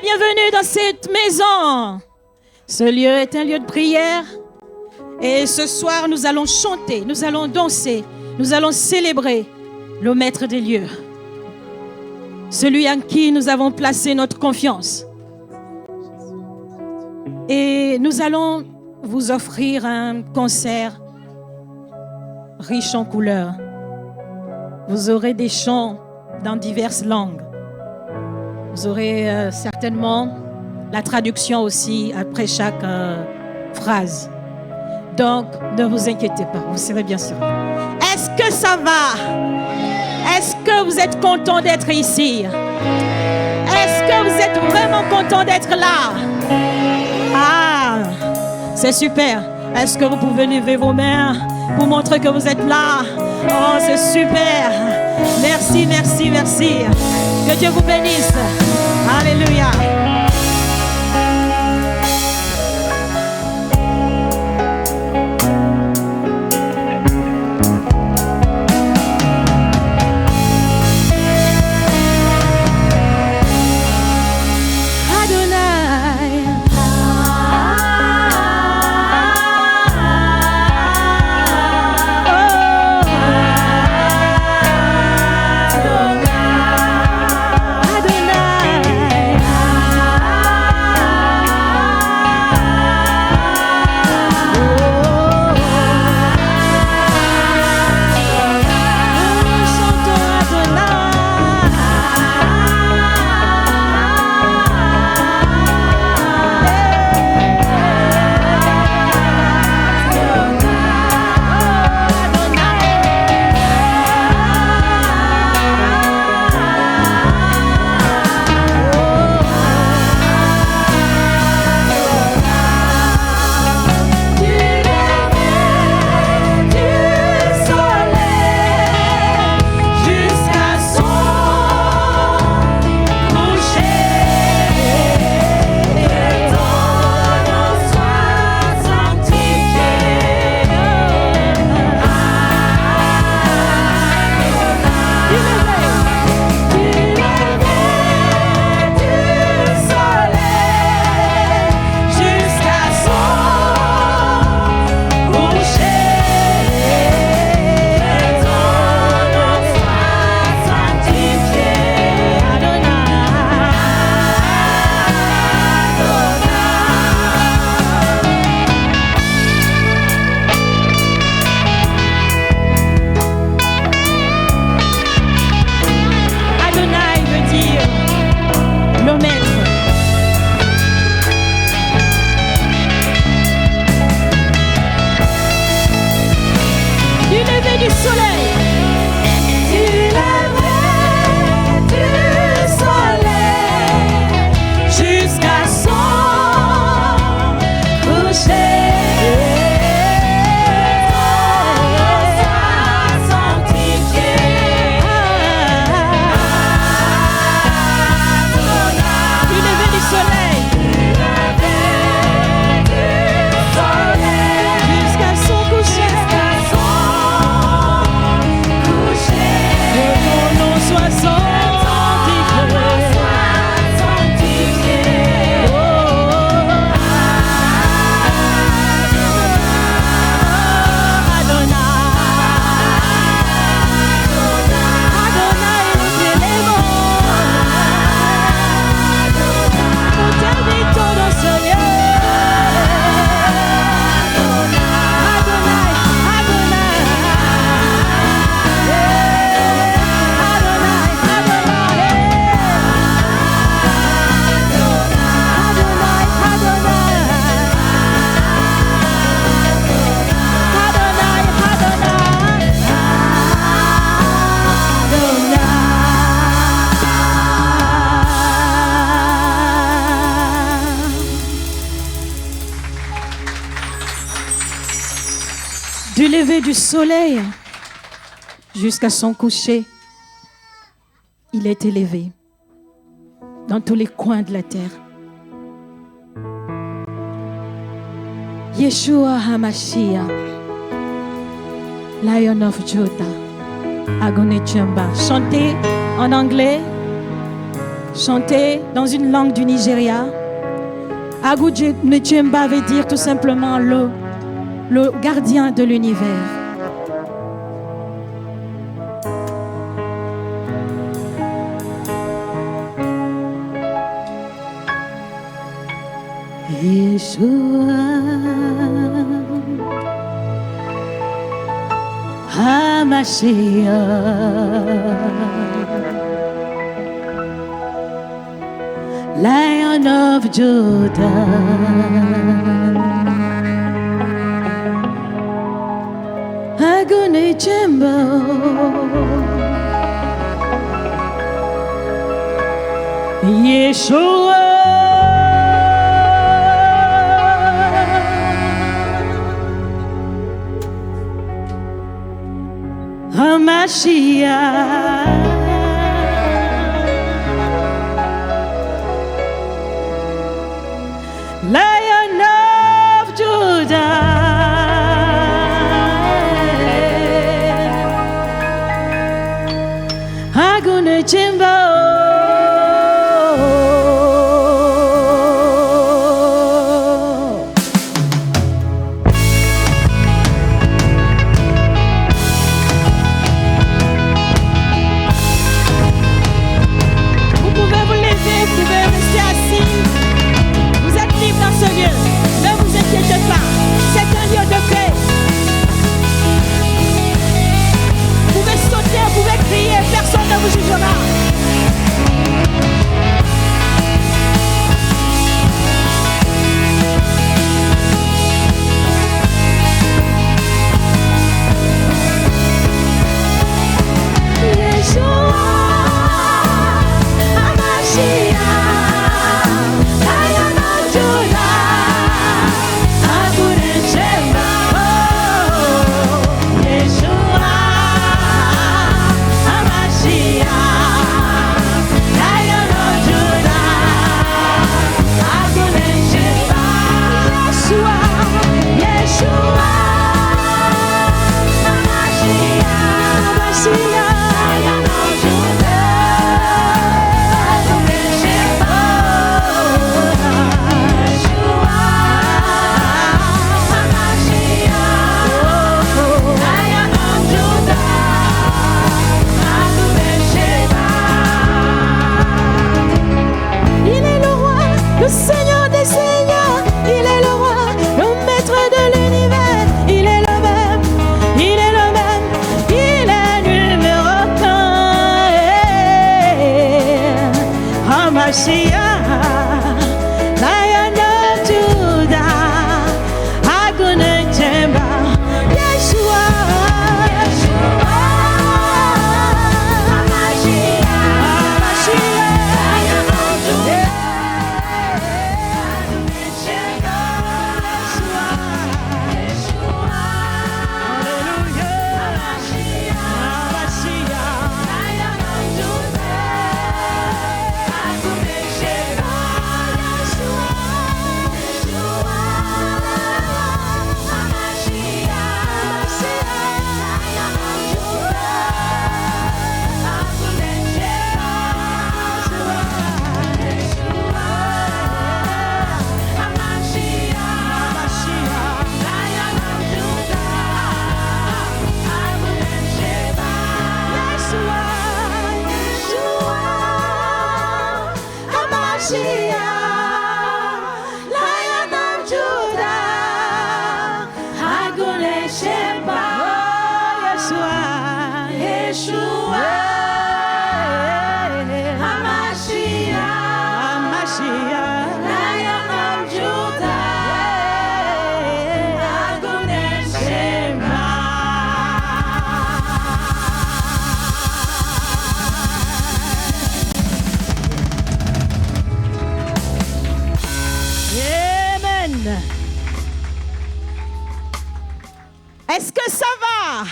les bienvenus dans cette maison. Ce lieu est un lieu de prière. Et ce soir, nous allons chanter, nous allons danser, nous allons célébrer le maître des lieux. Celui en qui nous avons placé notre confiance. Et nous allons vous offrir un concert riche en couleurs. Vous aurez des chants dans diverses langues. Vous aurez certainement la traduction aussi après chaque phrase. Donc, ne vous inquiétez pas, vous serez bien sûr. Est-ce que ça va? Est-ce que vous êtes content d'être ici? Est-ce que vous êtes vraiment content d'être là? Ah, c'est super. Est-ce que vous pouvez lever vos mains pour montrer que vous êtes là? Oh, c'est super. Merci, merci, merci. Que Dieu vous bénisse. Alléluia. Du lever du soleil jusqu'à son coucher, il est élevé dans tous les coins de la terre. Yeshua HaMashiach, Lion of Judah, Agone Chamba. Chantez en anglais Chantez dans une langue du Nigeria. Agudjemba veut dire tout simplement le gardien de l'univers. Yeshua HaMashiach, Lion of Judah, Agudjemba, Yeshua HaMashiach, Lion of Judah, Agudjemba. Est-ce que ça va?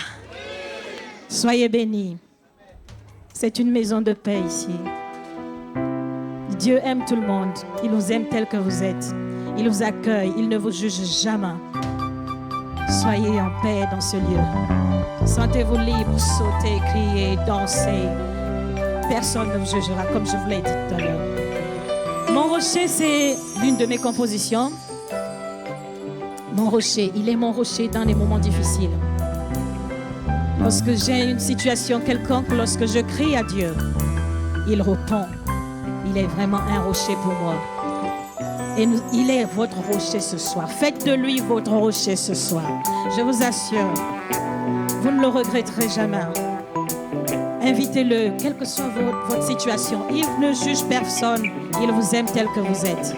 Soyez bénis. C'est une maison de paix ici. Dieu aime tout le monde. Il nous aime tel que vous êtes. Il vous accueille. Il ne vous juge jamais. Soyez en paix dans ce lieu. Sentez-vous libre, sauter, crier, danser. personne ne vous jugera, comme je vous l'ai dit tout à l'heure. Mon rocher, c'est l'une de mes compositions. Mon rocher, il est mon rocher dans les moments difficiles. Lorsque j'ai une situation quelconque, lorsque je crie à Dieu, il répond. Il est vraiment un rocher pour moi. Et il est votre rocher ce soir. Faites de lui votre rocher ce soir. Je vous assure, vous ne le regretterez jamais. Invitez-le, quelle que soit votre situation. Il ne juge personne. Il vous aime tel que vous êtes.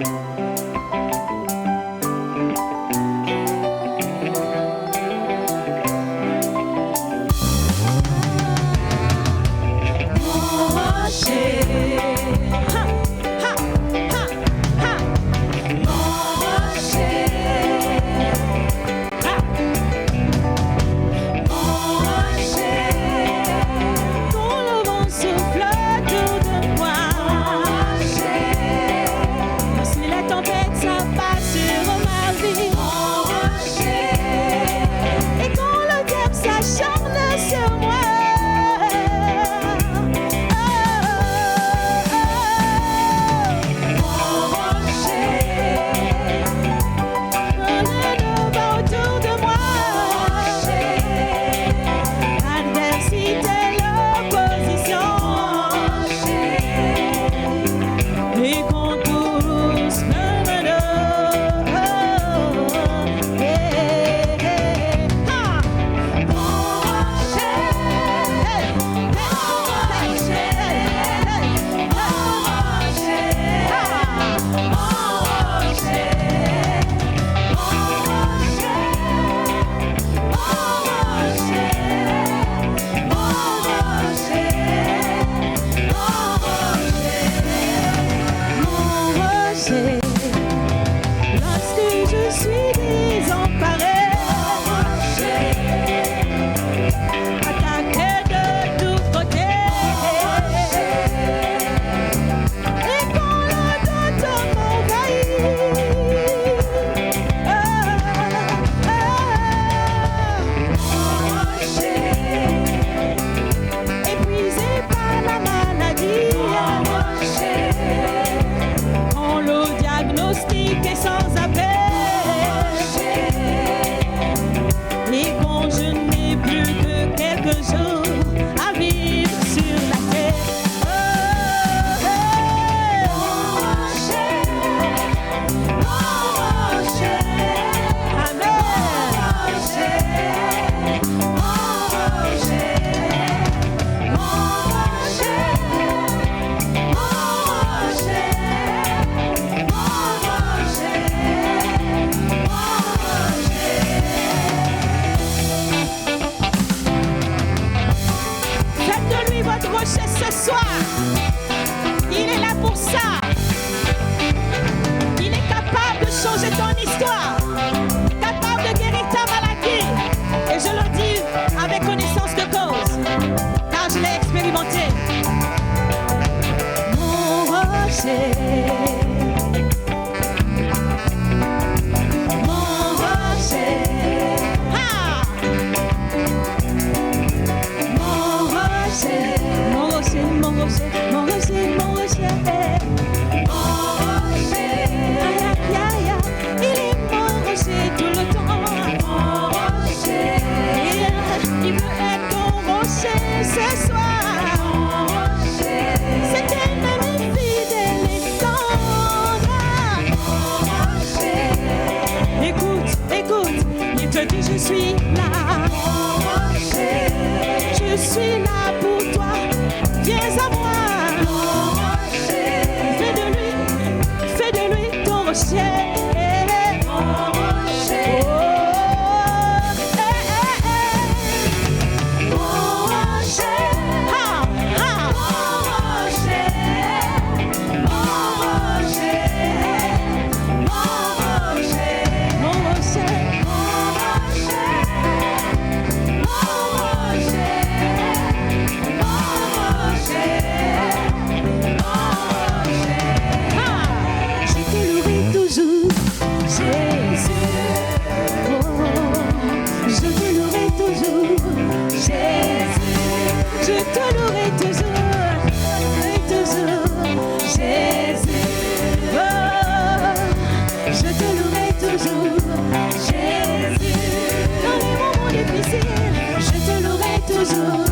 toujours.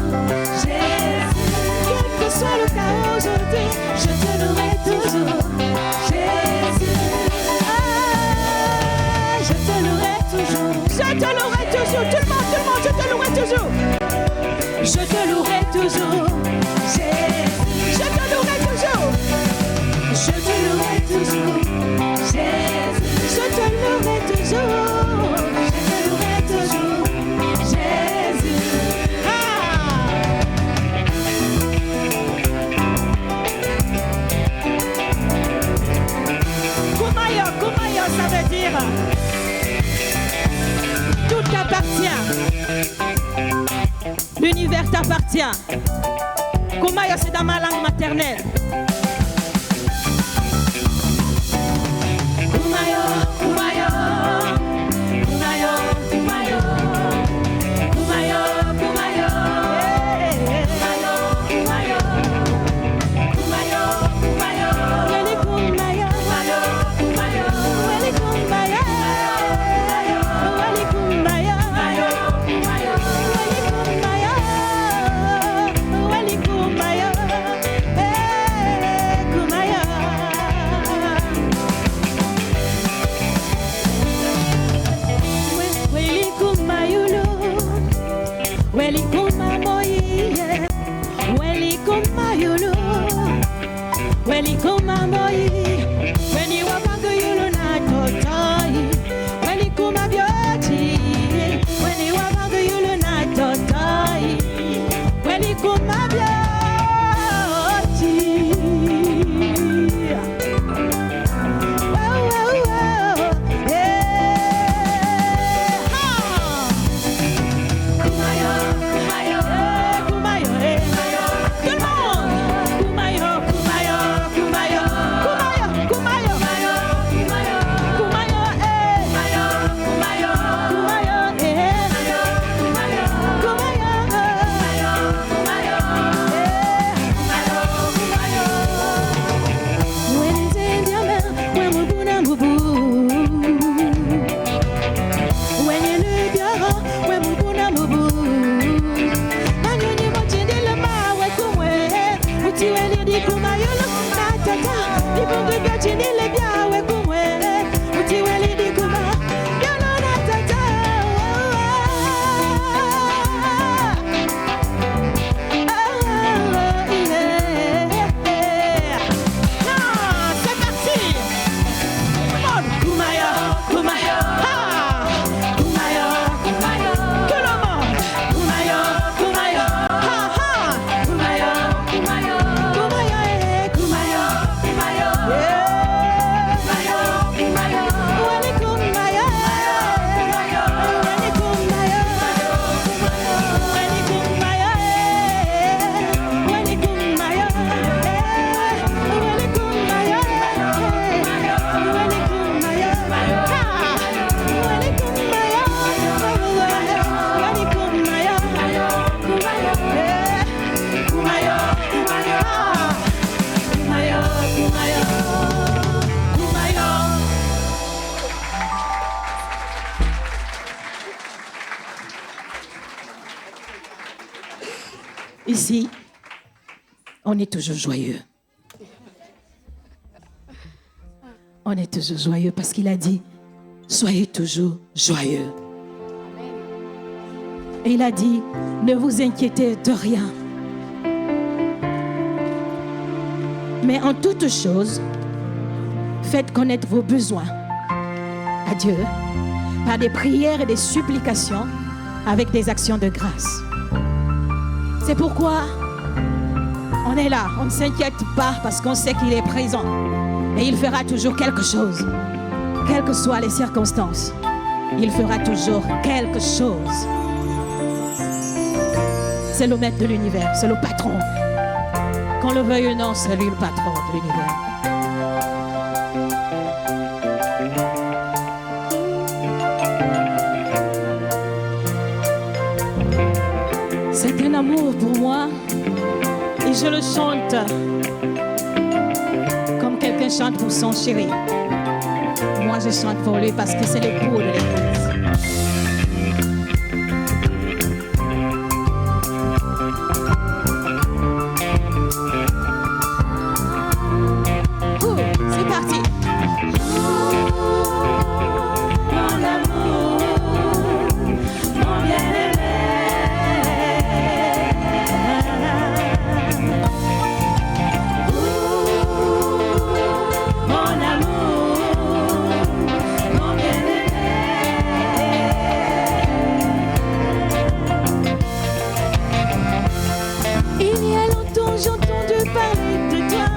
Jésus, quel que soit le cas aujourd'hui, je te louerai toujours. Jésus, je te louerai toujours. Je te louerai toujours. Tout le monde, je te louerai toujours. Je te louerai toujours. Jésus, je te louerai toujours. Je te louerai toujours. Jésus, je te louerai toujours. Je te louerai toujours. Jésus. Kumayo, ça veut dire tout t'appartient. L'univers t'appartient. Kumayo, c'est dans ma langue maternelle. Kumayo, Kumayo, Kumayo, Kumayo, Kumayo, Kumayo, Kumayo, Kumayo, Kumayo, Weli Kumayo, Kumayo, Weli Kumayo, Weli Kumayo, Weli Kumayo, Kumayo. Weli kumamoye, weli kumayulu, weli kumamoye, weli wabangu yulu na totoy, weli kumabyoti, weli wabangu yulu na totoy, weli kumabyoti. Ici, on est toujours joyeux. On est toujours joyeux parce qu'il a dit, soyez toujours joyeux. Et il a dit, ne vous inquiétez de rien. Mais en toute chose, faites connaître vos besoins à Dieu par des prières et des supplications avec des actions de grâce. C'est pourquoi on est là, on ne s'inquiète pas parce qu'on sait qu'il est présent et il fera toujours quelque chose, quelles que soient les circonstances. Il fera toujours quelque chose. C'est le maître de l'univers, c'est le patron. Qu'on le veuille ou non, c'est lui le patron de l'univers. C'est un amour pour moi et je le chante comme quelqu'un chante pour son chéri. Moi je chante pour lui parce que c'est l'époux de l'église. longtemps j'ai entendu parler de toi.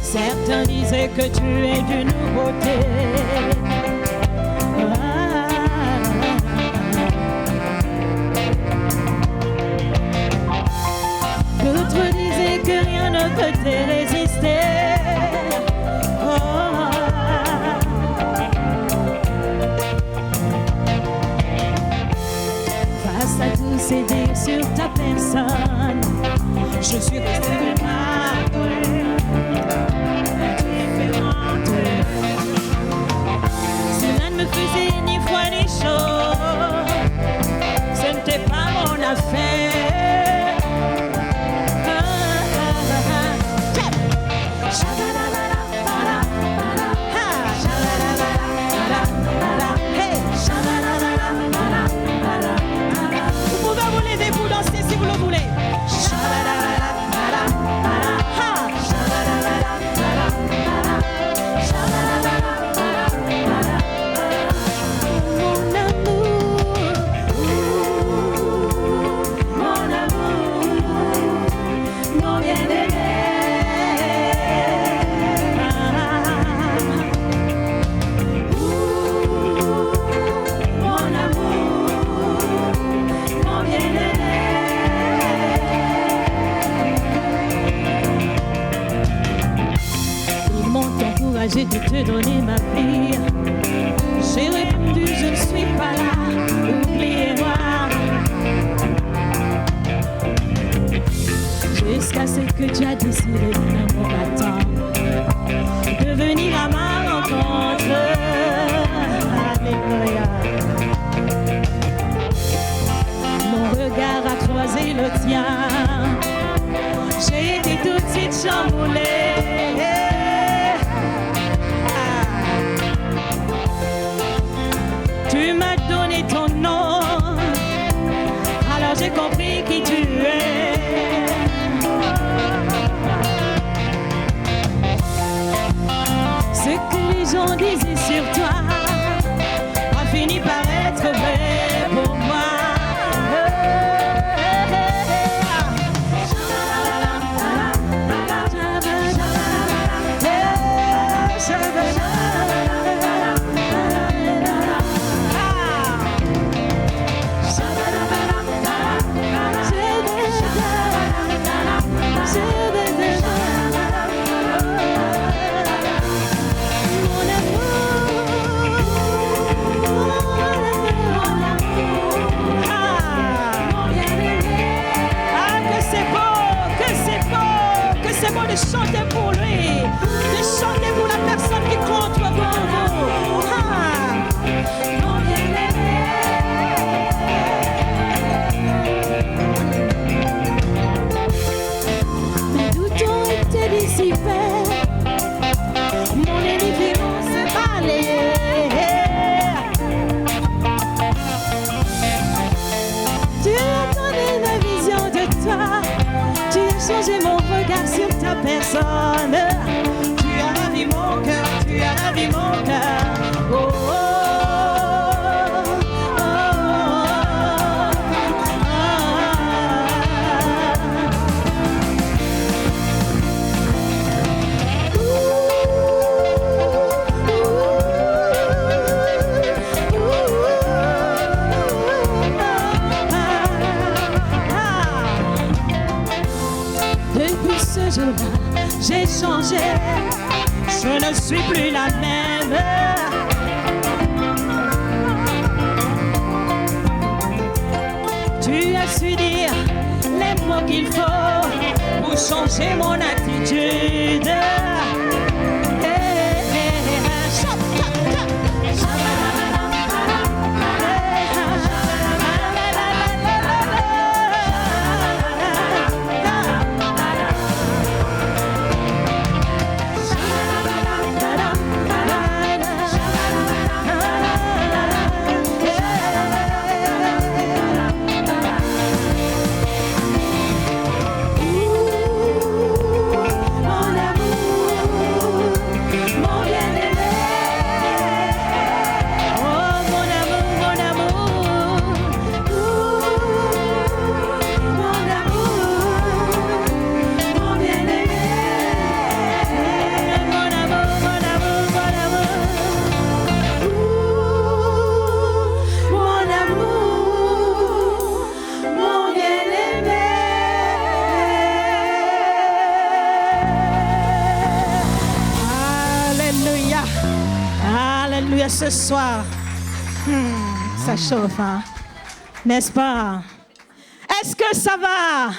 Certains disaient que tu es d'une nouveauté. D'autres disaient que rien ne peut te résister. Face à tous ces dires sur ta personne, je suis restée remarquée. Cela ne me faisait ni froid ni chaud. Ce n'était pas mon affaire. Vous pouvez vous lever pour danser si vous le voulez. J'ai dû te donner ma vie. J'ai répondu, je ne suis pas là. Oubliez-moi. Jusqu'à ce que tu as décidé d'un amour battant de venir à ma rencontre. Alléluia. Mon regard a croisé le tien. J'ai été tout de suite chamboulée. Ton nom, alors j'ai compris qui tu es. Ce que les gens disaient sur toi a fini par être vrai pour moi. De chanter pour lui, de chanter pour la personne qui compte pour vous. Mes doutes ont été dissipés, mon indifférence s'est balayée. Tu as donné la vision de toi. Tu as changé mon regard sur ta personne. Tu as ravi mon cœur, tu as ravi mon cœur. Oh, oh, oh, depuis ce jour-là, j'ai changé. Je ne suis plus la même. Tu as su dire les mots qu'il faut pour changer mon attitude. Mon amour. Dieu ce soir. Ça chauffe, hein? N'est-ce pas? Est-ce que ça va?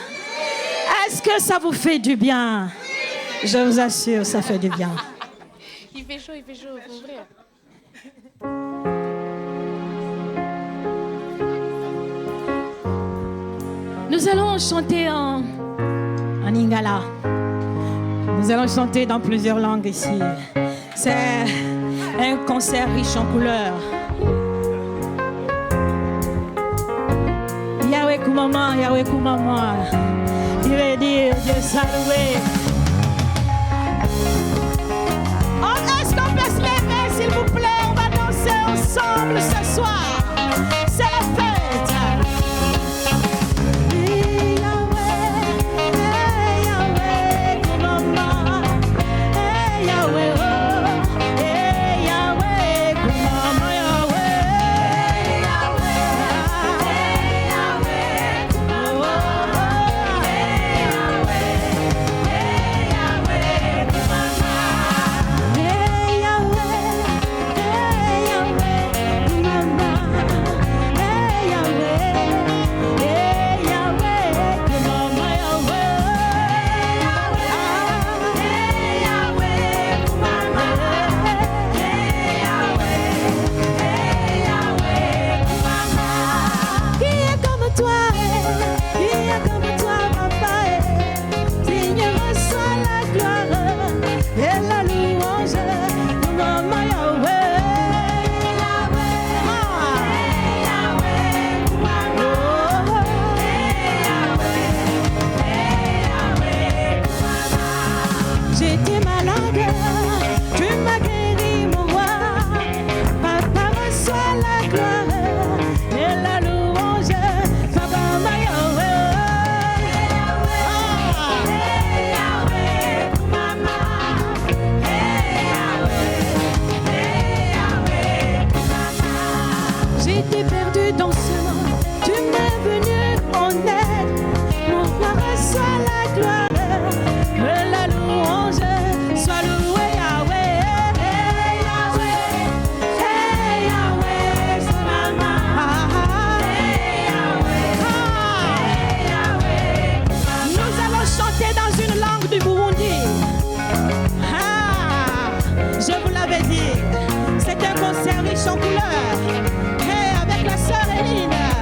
Est-ce que ça vous fait du bien? Je vous assure, ça fait du bien. Il fait chaud, faut ouvrir. Nous allons chanter en Lingala. Nous allons chanter dans plusieurs langues ici. C'est un concert riche en couleurs. Yahweh Koumama, Yahweh Koumama. Il veut dire Dieu salué. Est-ce qu'on peut se lever, s'il vous plaît? On va danser ensemble ce soir. C'est la fête. C'est un concert riche en couleurs. Hey, avec la sœur Eline.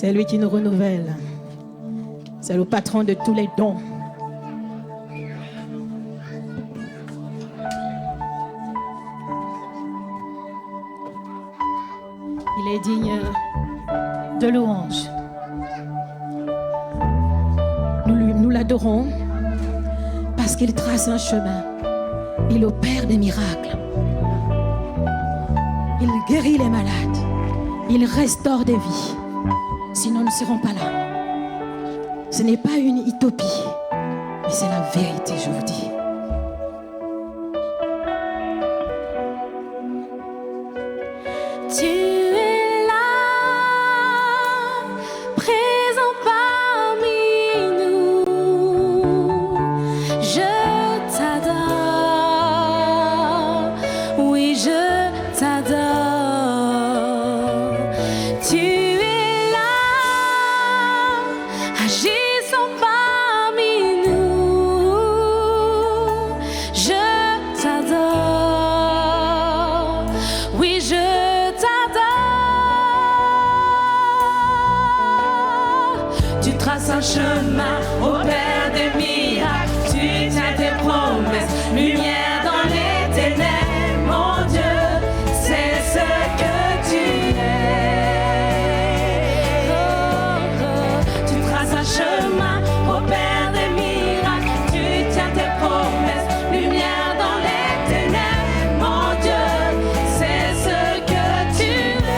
C'est lui qui nous renouvelle. C'est le patron de tous les dons. Il est digne de louange. Nous l'adorons parce qu'il trace un chemin. Il opère des miracles. Il guérit les malades. Il restaure des vies. Sinon, nous ne serons pas là. Ce n'est pas une utopie, mais c'est la vérité, je vous dis. Tu es là, présent parmi nous. Je t'adore, oui, je t'adore. Tu es là, agissant parmi nous. Je t'adore, oui, je tu traces un chemin, opère des miracles, tu tiens tes promesses, lumière dans les ténèbres, mon Dieu, c'est ce que tu es. Oh, oh. Tu traces un chemin, opère des miracles, tu tiens tes promesses, lumière dans les ténèbres, mon Dieu, c'est ce que tu es.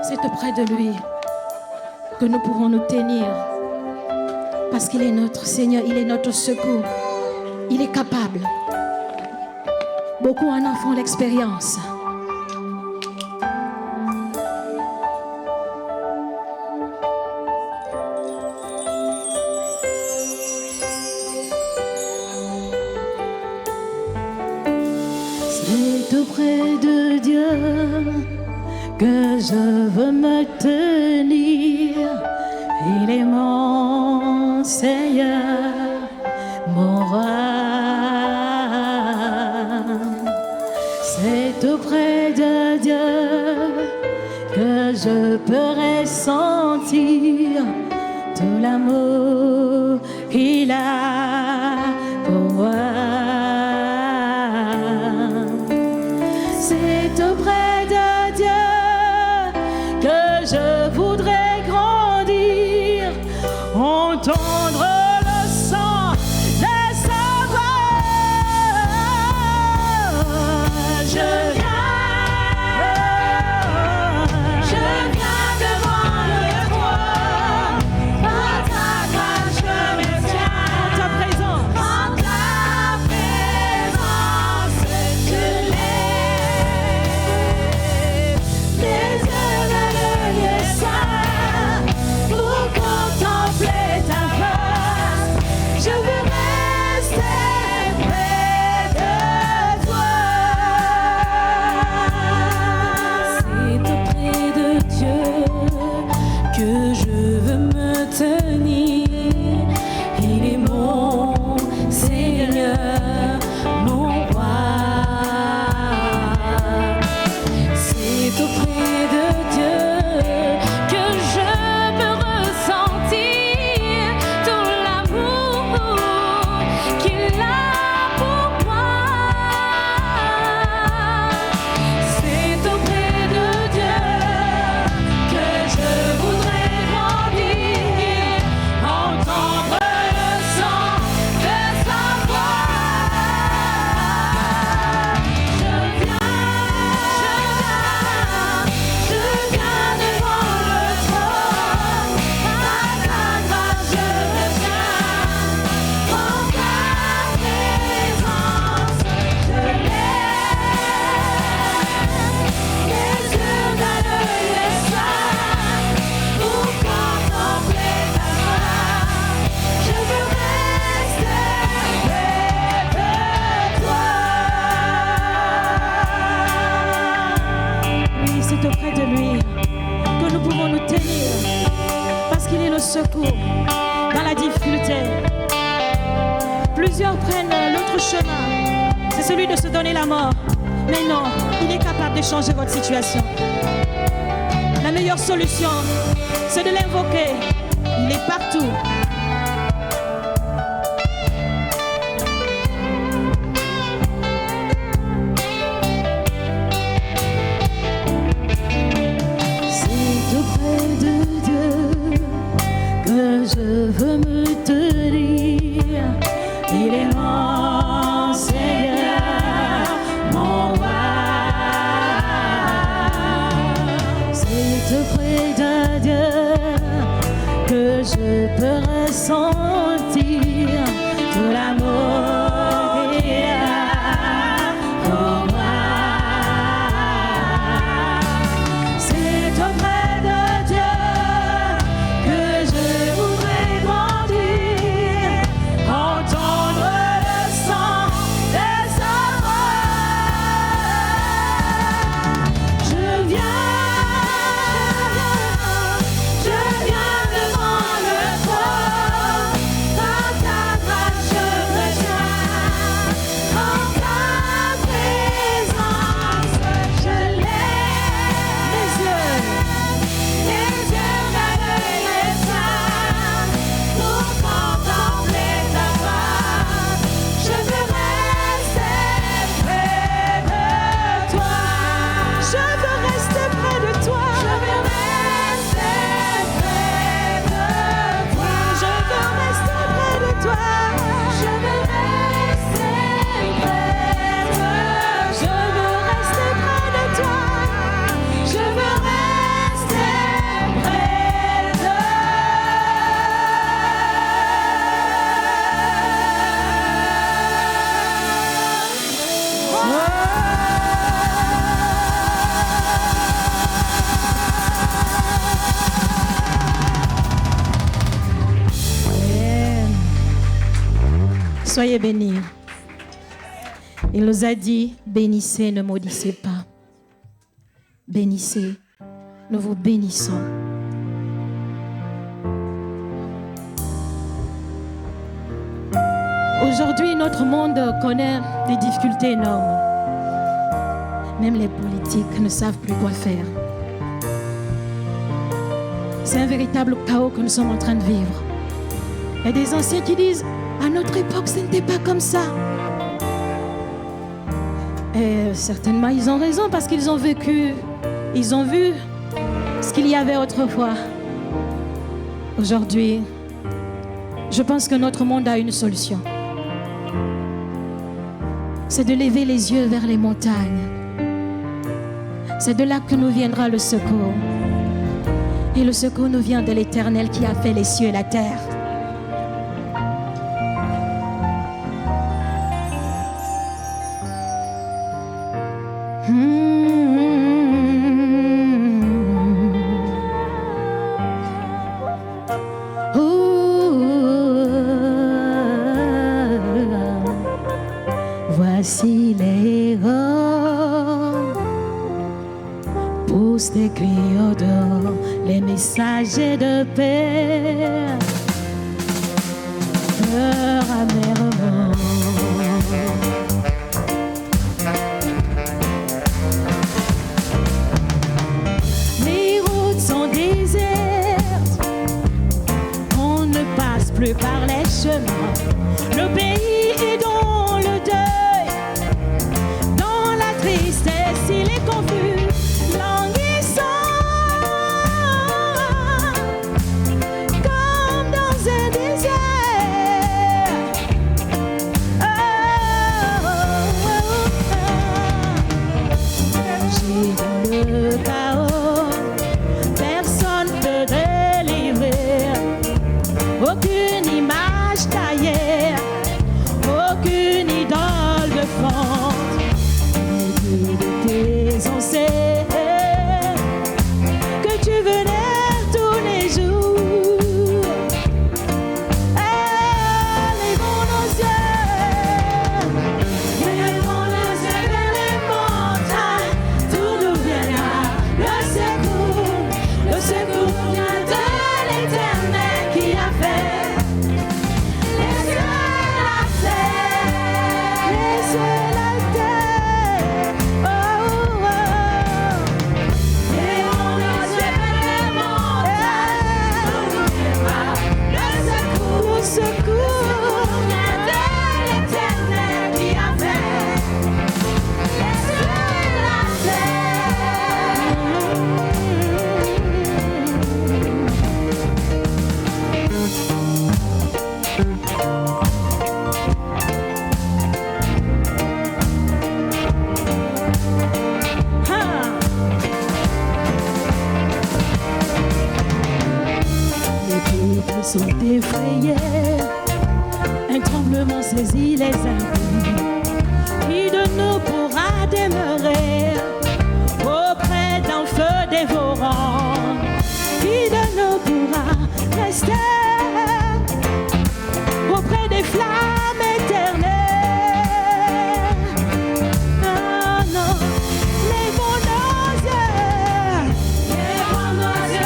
C'est auprès de lui que nous pouvons nous tenir. Parce qu'il est notre Seigneur, il est notre secours. Il est capable. Beaucoup en font l'expérience. C'est auprès de Dieu que je veux me tenir. Il est mon Seigneur, mon roi. C'est auprès de Dieu que je peux ressentir tout l'amour qu'il a pour moi. C'est auprès de Dieu que je voudrais grandir, entendre le son de sa voix. Je viens devant le trône, par ta grâce je me tiens, en ta présence, je lève les yeux vers le lieu saint pour contempler ta face. Je veux rester près de toi. C'est auprès de Dieu que je veux me tenir. Il est mon Seigneur, mon roi. C'est auprès de Dieu que je peux ressentir tout l'amour qu'il a pour moi. C'est auprès de Dieu que je voudrais grandir, entendre le son de sa voix. Je viens devant le trône, par ta grâce je me tiens, en ta présence je lève les yeux vers le lieu saint pour contempler ta face. Je veux rester près de toi. Oui, c'est auprès de lui que nous pouvons nous tenir, parce qu'il est le secours dans la difficulté. Plusieurs prennent l'autre chemin, c'est celui de se donner la mort. Mais non, il est capable de changer votre situation. La meilleure solution, c'est de l'invoquer. Il est partout. C'est auprès de Dieu que je veux me tenir. Il est mon Seigneur, mon roi. C'est auprès de Dieu que je peux ressentir tout l'amour qu'il a pour moi. C'est auprès de Dieu que je voudrais grandir, entendre le son de sa voix. Je viens devant le trône, Soyez bénis. Il nous a dit, bénissez, ne maudissez pas. Bénissez, nous vous bénissons. Aujourd'hui, notre monde connaît des difficultés énormes. Même les politiques ne savent plus quoi faire. C'est un véritable chaos que nous sommes en train de vivre. Il y a des anciens qui disent, à notre époque, ce n'était pas comme ça. Et certainement, ils ont raison parce qu'ils ont vécu, ils ont vu ce qu'il y avait autrefois. Aujourd'hui, je pense que notre monde a une solution. C'est de lever les yeux vers les montagnes. C'est de là que nous viendra le secours. Et le secours nous vient de l'Éternel qui a fait les cieux et la terre. Voici les rangs, poussent des cris au dos, les messagers de paix, pleurent amèrement. Les routes sont désertes, on ne passe plus par les chemins. Le pays est dans le deuil, dans la tristesse, il est confus, languissant, comme dans un désert. Oh, oh, oh, oh. J'ai le chaos, personne ne peut délivrer, aucune image taillée, aucune idole de France, aucune de tes ancêtres, que tu venais tous les jours. Élevons nos yeux vers les montagnes, tout nous viendra le secours vient de l'Éternel qui a fait les cieux et la terre, les cieux et la terre. Oh, oh, oh. Élevons nos yeux vers les montagnes, tout nous viendra le secours vient de l'Éternel qui a fait les cieux et la terre. Les peuples sont effrayés, un tremblement saisit les impies. Qui de nous pourra demeurer auprès d'un feu dévorant? Qui de nous pourra rester auprès des flammes éternelles? Non, non, lèvons nos yeux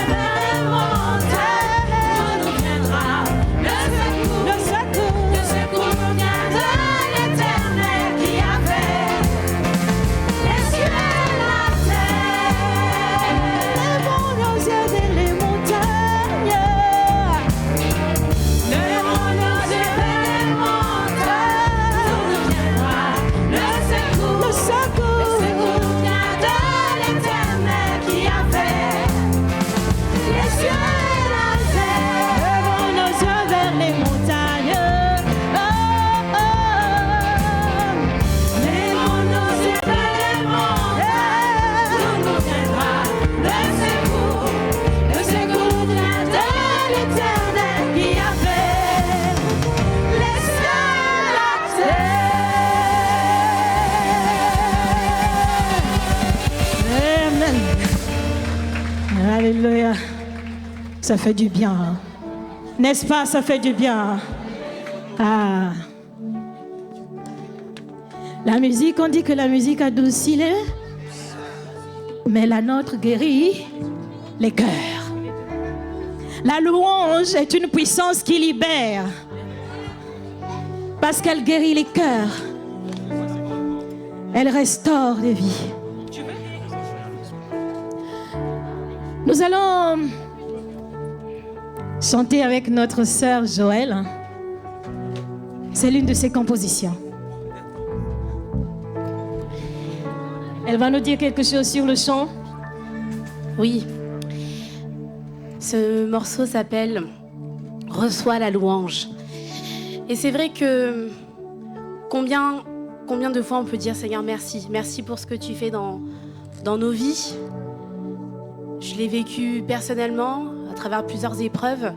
vers les montagnes, tout nous viendra le secours vient de l'Éternel qui a fait les cieux et la terre. Lèvons nos yeux vers les montagnes, lèvons nos yeux vers les montagnes, tout nous viendra le secours vient de l'Éternel qui a fait les cieux et la terre. Lèvons nos yeux vers les montagnes, oh, oh, oh. Lèvons nos yeux vers les montagnes, tout nous viendra le secours vient de l'Éternel qui a fait les cieux et la terre. Amen. Alléluia. Ça fait du bien. N'est-ce pas, ça fait du bien. Ah. La musique, on dit que la musique adoucit les... Mais la nôtre guérit les cœurs. La louange est une puissance qui libère. Parce qu'elle guérit les cœurs. Elle restaure les vies. Nous allons chanter avec notre sœur Joëlle. C'est l'une de ses compositions. Elle va nous dire quelque chose sur le chant. Oui. Ce morceau s'appelle « Reçois la louange ». Et c'est vrai que combien de fois on peut dire « Seigneur, merci. Merci pour ce que tu fais dans nos vies ». Je l'ai vécu personnellement à travers plusieurs épreuves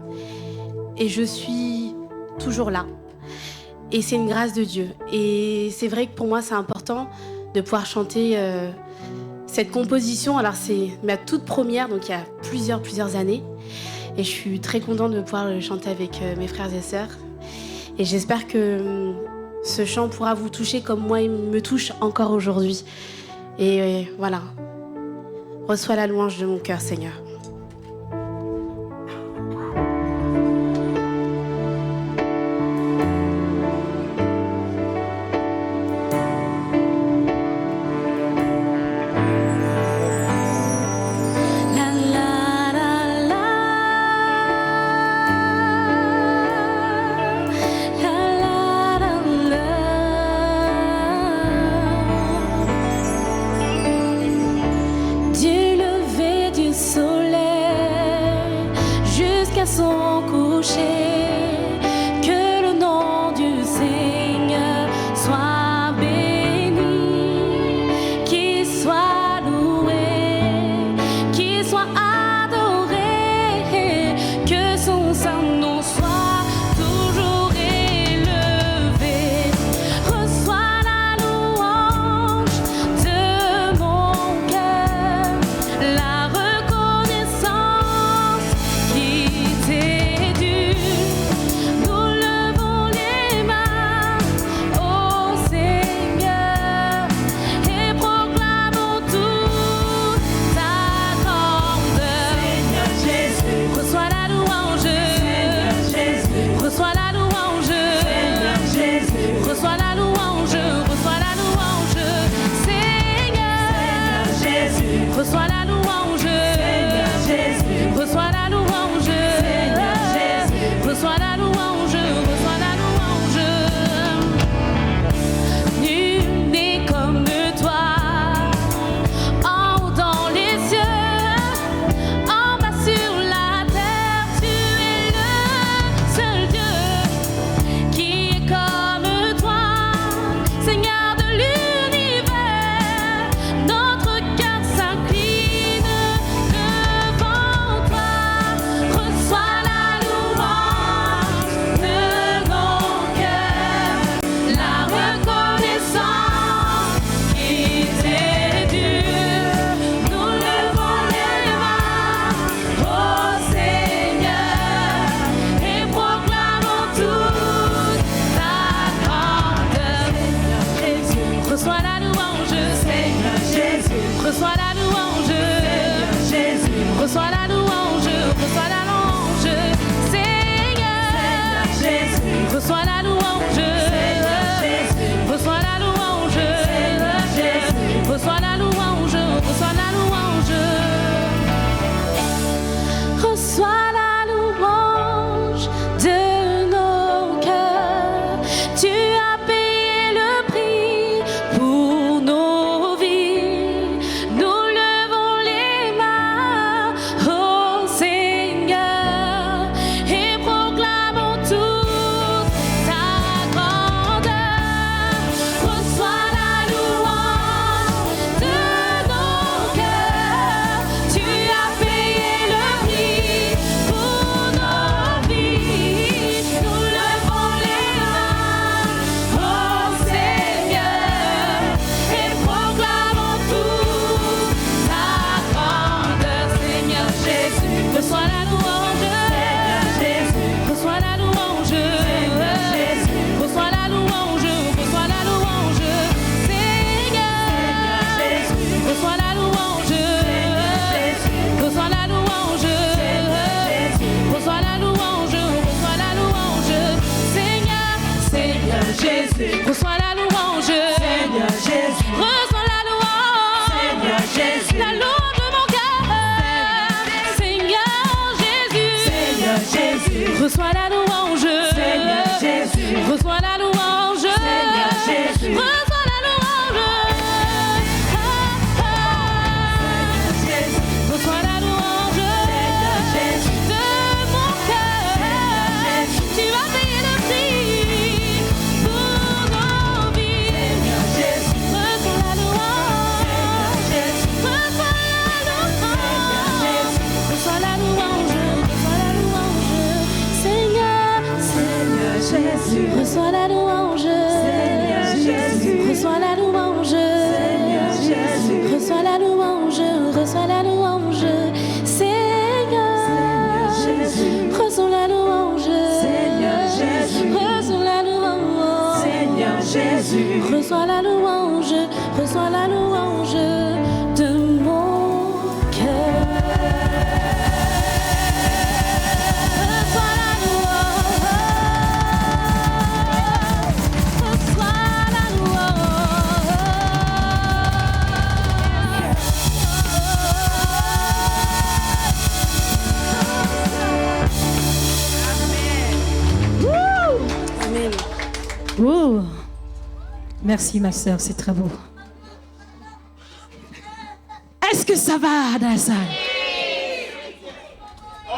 et je suis toujours là. Et c'est une grâce de Dieu. Et c'est vrai que pour moi, c'est important de pouvoir chanter cette composition. Alors c'est ma toute première, donc il y a plusieurs années. Et je suis très contente de pouvoir le chanter avec mes frères et sœurs. Et j'espère que ce chant pourra vous toucher comme moi, il me touche encore aujourd'hui. Et voilà. Reçois la louange de mon cœur, Seigneur. Son coucher, que le nom du Seigneur soit béni, qu'il soit loué, qu'il soit adoré, que son saint nom soit toujours élevé. Reçois la louange de mon cœur, la reconnaissance qui t'est due. Nous levons les mains au Seigneur et proclamons toute ta grandeur. Seigneur Jésus, reçois la louange. Seigneur Jésus, reçois la louange. Seigneur Jésus, reçois la louange. Reçois la louange. Seigneur Jésus, reçois la louange. Seigneur Jésus, reçois la louange. Seigneur Jésus, reçois la louange. Reçois la louange. Nul n'est comme toi, en haut dans les cieux, en bas sur la terre. Tu es le seul Dieu qui est comme toi, Seigneur de l'univers. Notre cœur s'incline devant toi. Reçois la louange de mon cœur, la reconnaissance qui t'est due. Nous levons les mains au Seigneur et proclamons toute ta grandeur. Seigneur Jésus, reçois la louange. Seigneur Jésus, reçois la louange. Seigneur Jésus, reçois la louange. Reçois la louange. Seigneur Jésus, reçois la louange. Seigneur Jésus, reçois la louange. Seigneur Jésus, reçois la louange. Reçois la louange. Reçois la louange de nos cœurs. Tu as payé le prix pour nos vies. Nous levons les Seigneur Jésus. La louange de mon cœur. Seigneur Jésus. Seigneur Jésus. Reçois la louange. Seigneur Jésus. Reçois la louange. Seigneur Jésus. Reçois la louange. Reçois la louange de mon cœur. Tu as payé le prix pour nos vies. Reçois la louange. Reçois la louange. Reçois la louange. Reçois la louange. Seigneur, Seigneur Jésus. reçois la louange. Seigneur Jésus. Reçois la louange. Seigneur Jésus. Reçois la louange. Reçois la louange. Seigneur. Jésus. Reçois la louange. Seigneur Jésus. Reçois la louange. Seigneur Jésus. Reçois la louange. Reçois la louange de mon cœur. Reçois la louange. Reçois la Amen. Ouh. Merci ma sœur, c'est très beau. Est-ce que ça va dans la salle?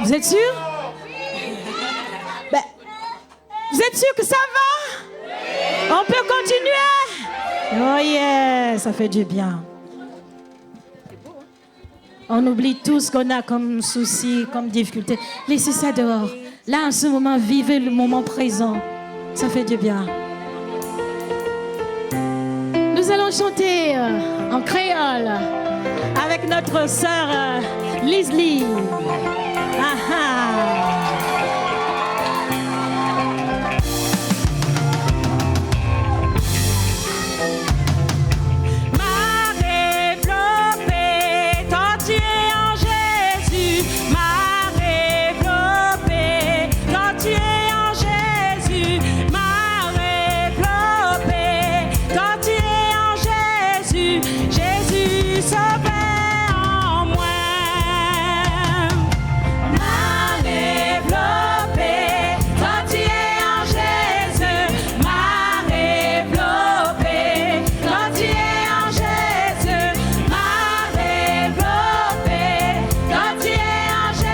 Vous êtes sûr? Ben, vous êtes sûr que ça va? On peut continuer? Oh yeah, ça fait du bien. On oublie tout ce qu'on a comme souci, comme difficulté. Laissez ça dehors. Là, en ce moment, vivez le moment présent. Ça fait du bien. Nous allons chanter en créole avec notre sœur Leslie. Ah ah. M'a développé quand tu es en Jésus. M'a développé quand tu es en Jésus. M'a développé quand tu es en Jésus. Jésus sauvait en moi. M'a développé quand tu es en Jésus. M'a développé quand tu es en Jésus. M'a développé quand tu es en Jésus.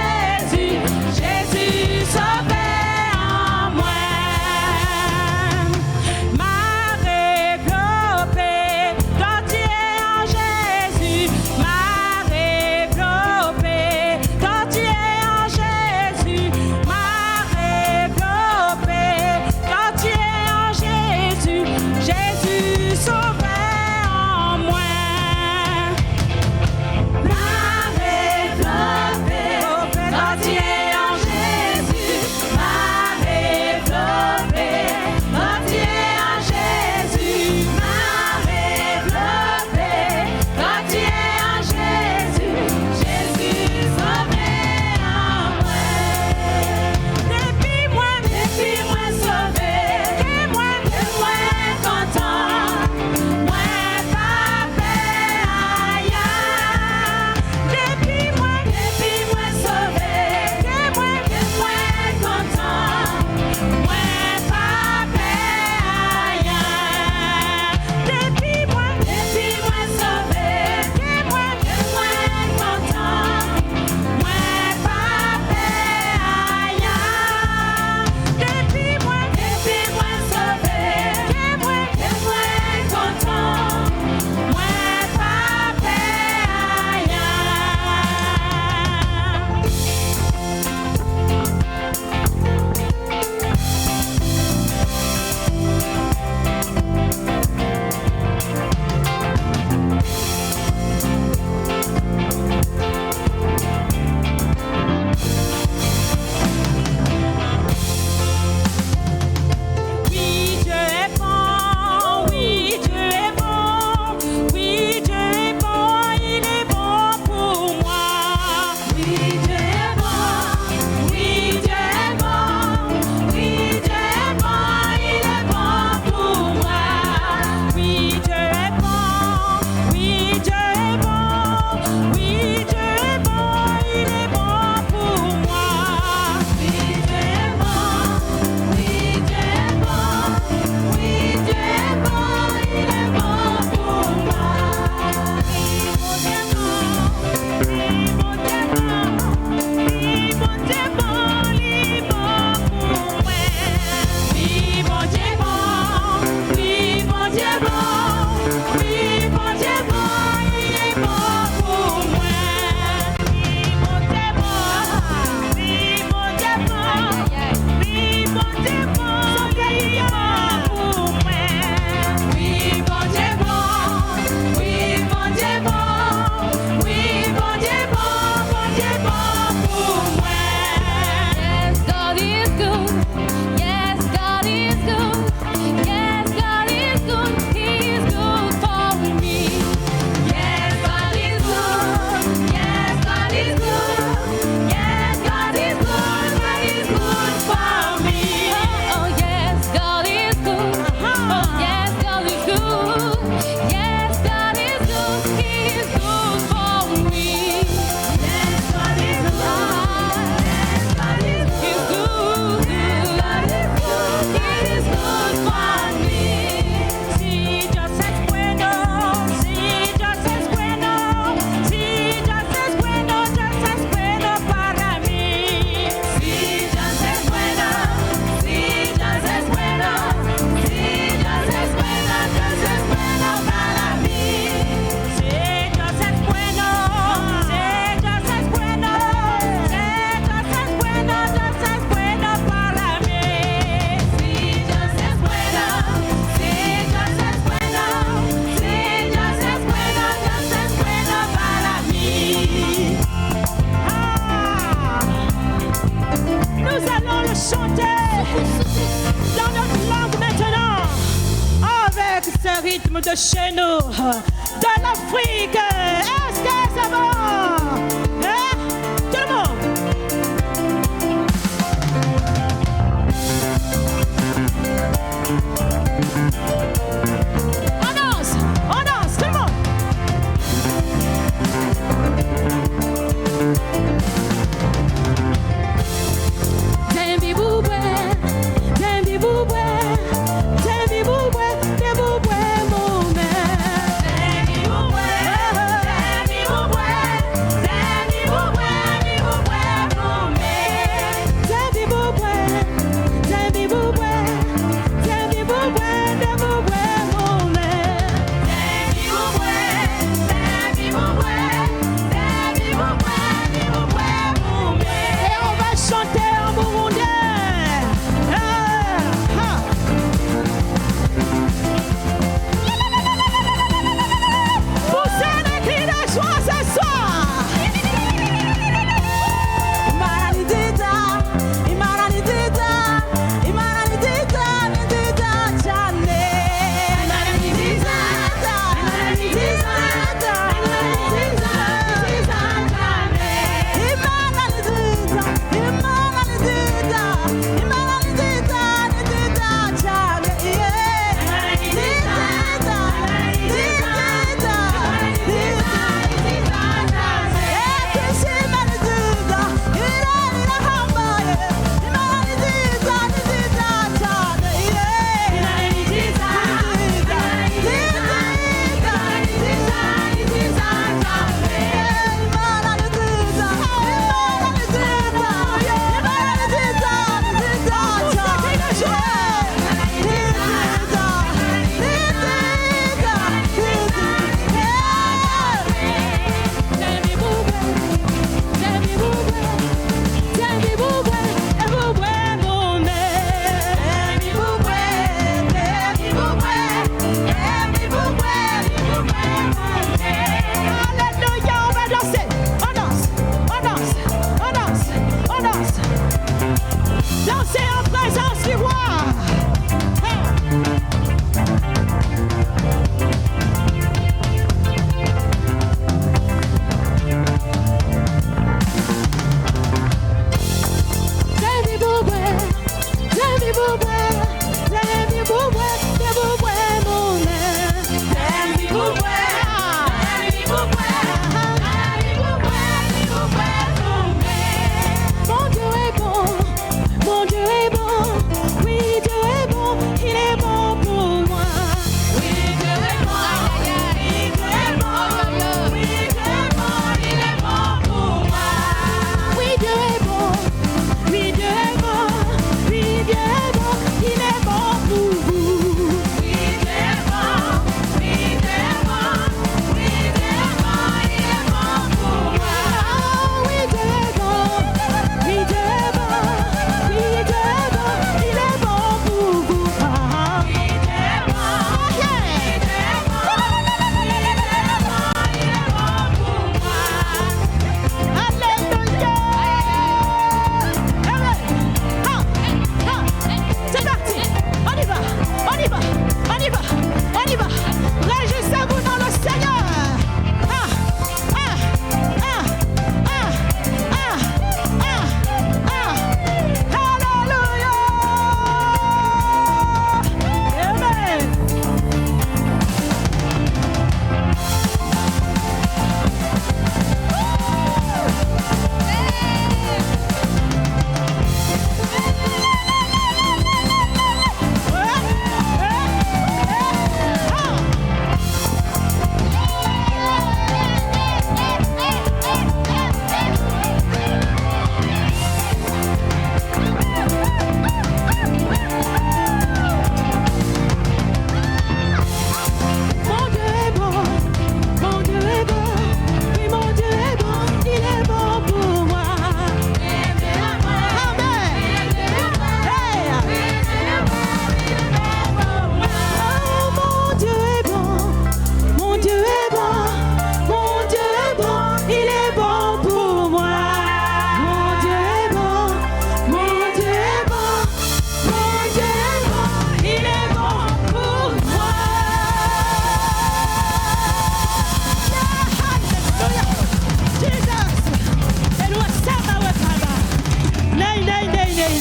rythme de chez nous, de l'Afrique. Est-ce que ça va? Hein? Tout le monde. On danse, tout le monde. Dembi bouboué, dembi bouboué, dembi bouboué, dembi bouboué, mon mère. Dembi bouboué, dembi bouboué.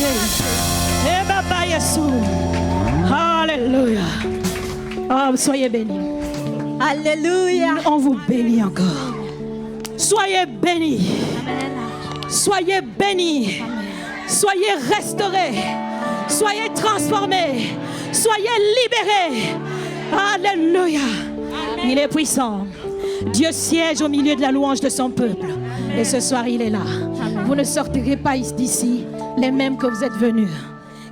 Eh Baba Yesu. Alléluia. Oh, soyez bénis. Alléluia. On vous bénit encore. Soyez bénis. Soyez bénis. Soyez restaurés. Soyez transformés. Soyez libérés. Alléluia. Il est puissant. Dieu siège au milieu de la louange de son peuple. Et ce soir, il est là. Vous ne sortirez pas d'ici les mêmes que vous êtes venus.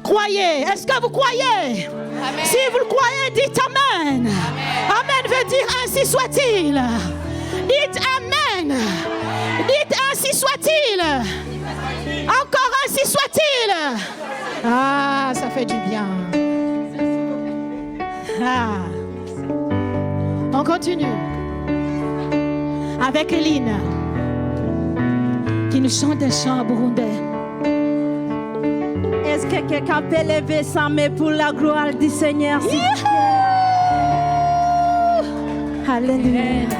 Croyez. Est-ce que vous croyez? Amen. Si vous le croyez, dites Amen. Amen. Amen veut dire ainsi soit-il. Dites Amen. Dites ainsi soit-il. Encore ainsi soit-il. Ah, ça fait du bien. Ah. On continue avec Eline qui nous chante un chant burundais. Est-ce que quelqu'un peut lever sa main pour la gloire du Seigneur? Alléluia. Amen.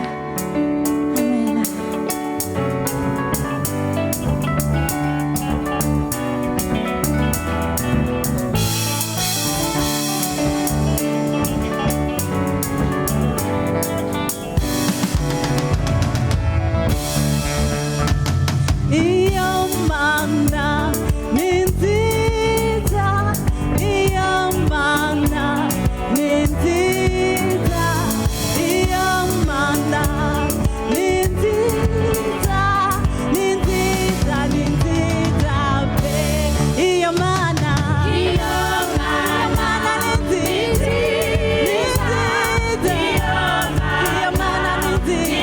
Yamana nintita, Yamana nintita, Yamana nintita, nintita, nintita, be, Yamana, Yamana nintita, Yamana nintita.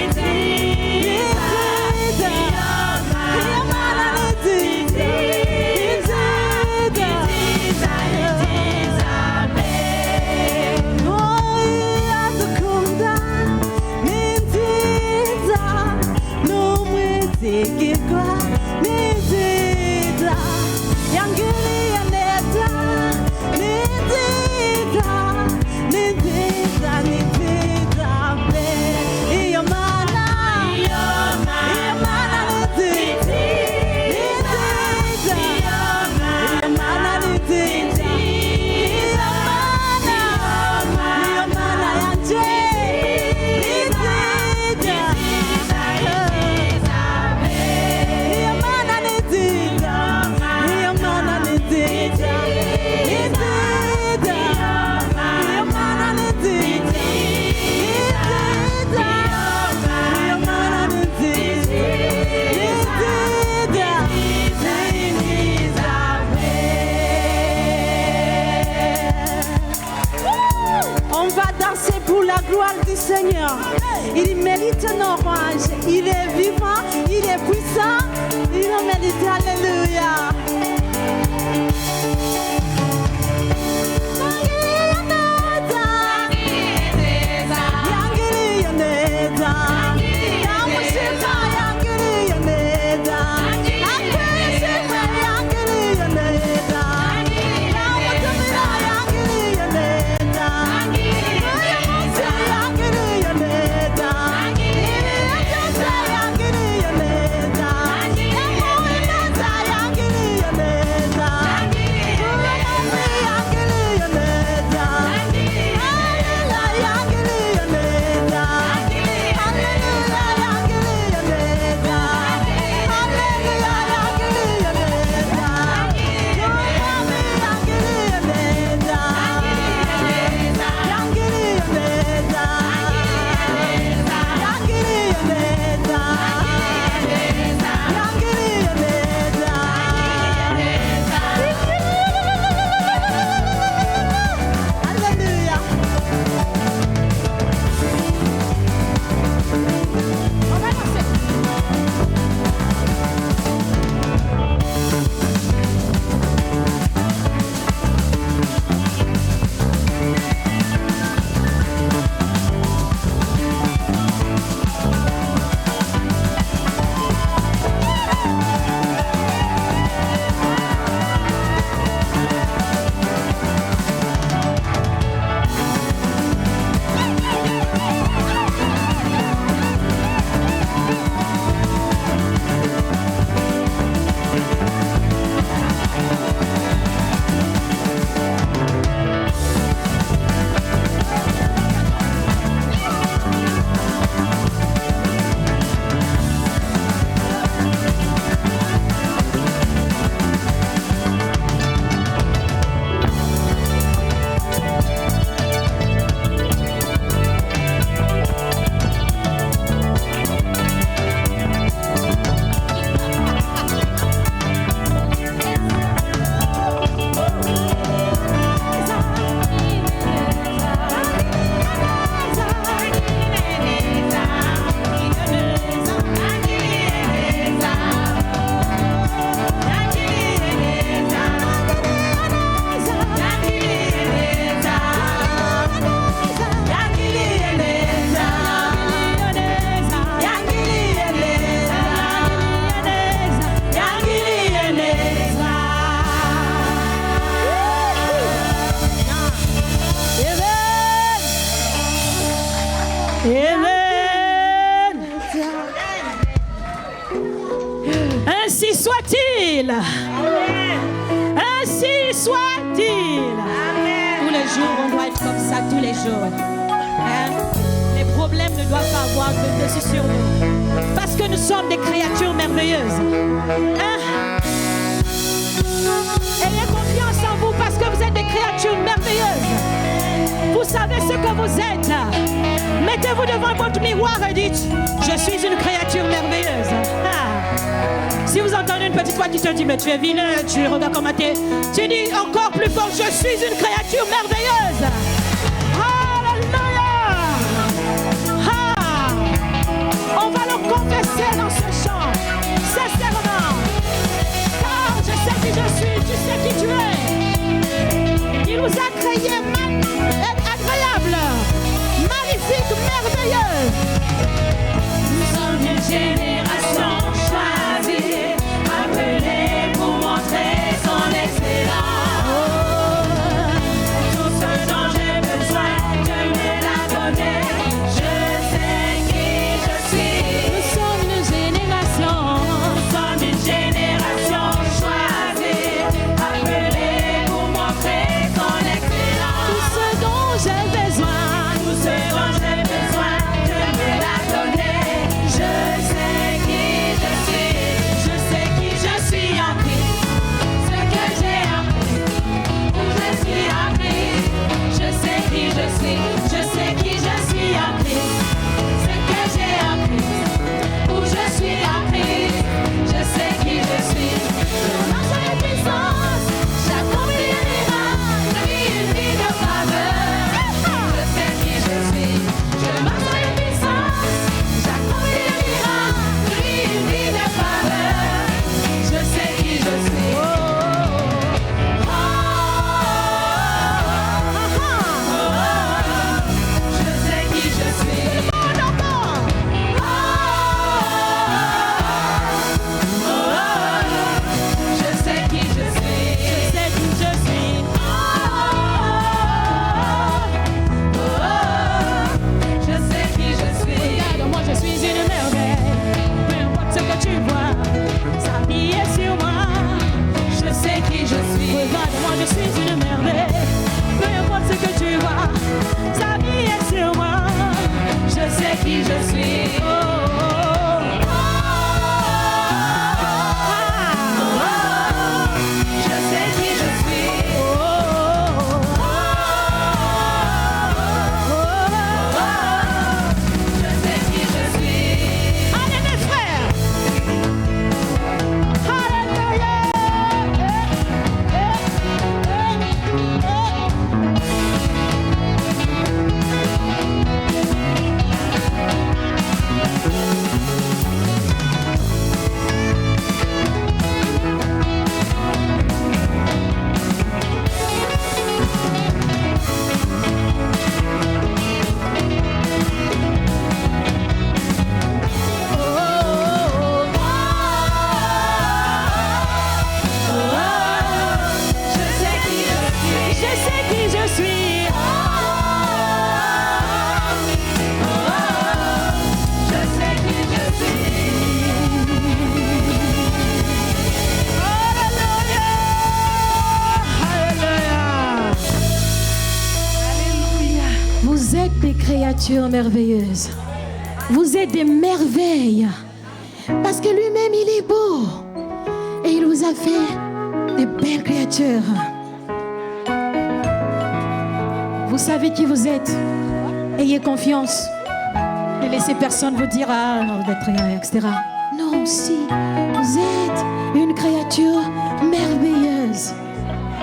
Pour la gloire du Seigneur, il mérite nos louanges. Il est vivant, il est puissant, il en mérite. Alléluia. soit-il. Ainsi soit-il. Tous les jours, on doit être comme ça, tous les jours. Hein? Les problèmes ne doivent pas avoir de dessus sur nous. Parce que nous sommes des créatures merveilleuses. Hein? Ayez confiance en vous parce que vous êtes des créatures merveilleuses. Vous savez ce que vous êtes. Mettez-vous devant votre miroir et dites, je suis une créature merveilleuse. Ah. Si vous entendez une petite voix qui te dit, mais tu es vilain, tu regardes comme tu dis encore plus fort, je suis une créature merveilleuse. Alléluia. Ah. On va le confesser dans ce chant, sincèrement. Car je sais qui je suis, tu sais qui tu es. Il nous a créés agréables, magnifiques, merveilleux. Nous sommes une génération choisie, appelée pour montrer son excellence. Tout ce dont j'ai besoin, Dieu me l'a donné. Je sais qui je suis. Nous sommes une génération. Nous sommes une génération choisie, appelée pour montrer son excellence. Tout ce dont j'ai besoin. Tout ce dont j'ai besoin, Dieu me l'a donné. Je sais qui je suis. Je sais qui je suis en Christ. Ce que j'ai appris, où je suis en Christ. Je sais qui je suis. Je sais qui je suis en Christ. Ce que j'ai appris, où je suis en Christ. Je sais qui je suis. Je marche dans la puissance. J'accomplis les miracles. Je vis une vie de faveur. Je sais qui je suis. Je marche dans la puissance. J'accomplis les miracles. Je vis une vie de faveur. Je sais qui je suis. Je sais qui je suis. Je sais qui je suis. Je sais qui je suis. Je sais qui je suis. Regarde, moi je suis une merveille. Peu importe ce que tu vois, sa vie est sur moi. Je sais qui je suis. Regarde, moi je suis une merveille. Peu importe ce que tu vois, sa vie est sur moi. Je sais qui je suis. Je sais qui je suis. Je sais qui je suis. Allez mes frères. Alléluia. Je sais qui je suis. Je sais qui je suis. Je sais qui je suis. Alléluia. Alléluia. Vous êtes des créatures merveilleuses. Vous êtes des merveilles. Parce que lui-même, il est beau. Et il vous a fait des belles créatures. Vous savez qui vous êtes. Ayez confiance. Ne laissez personne vous dire, ah non, vous êtes rien, etc. Non, si. Vous êtes une créature merveilleuse.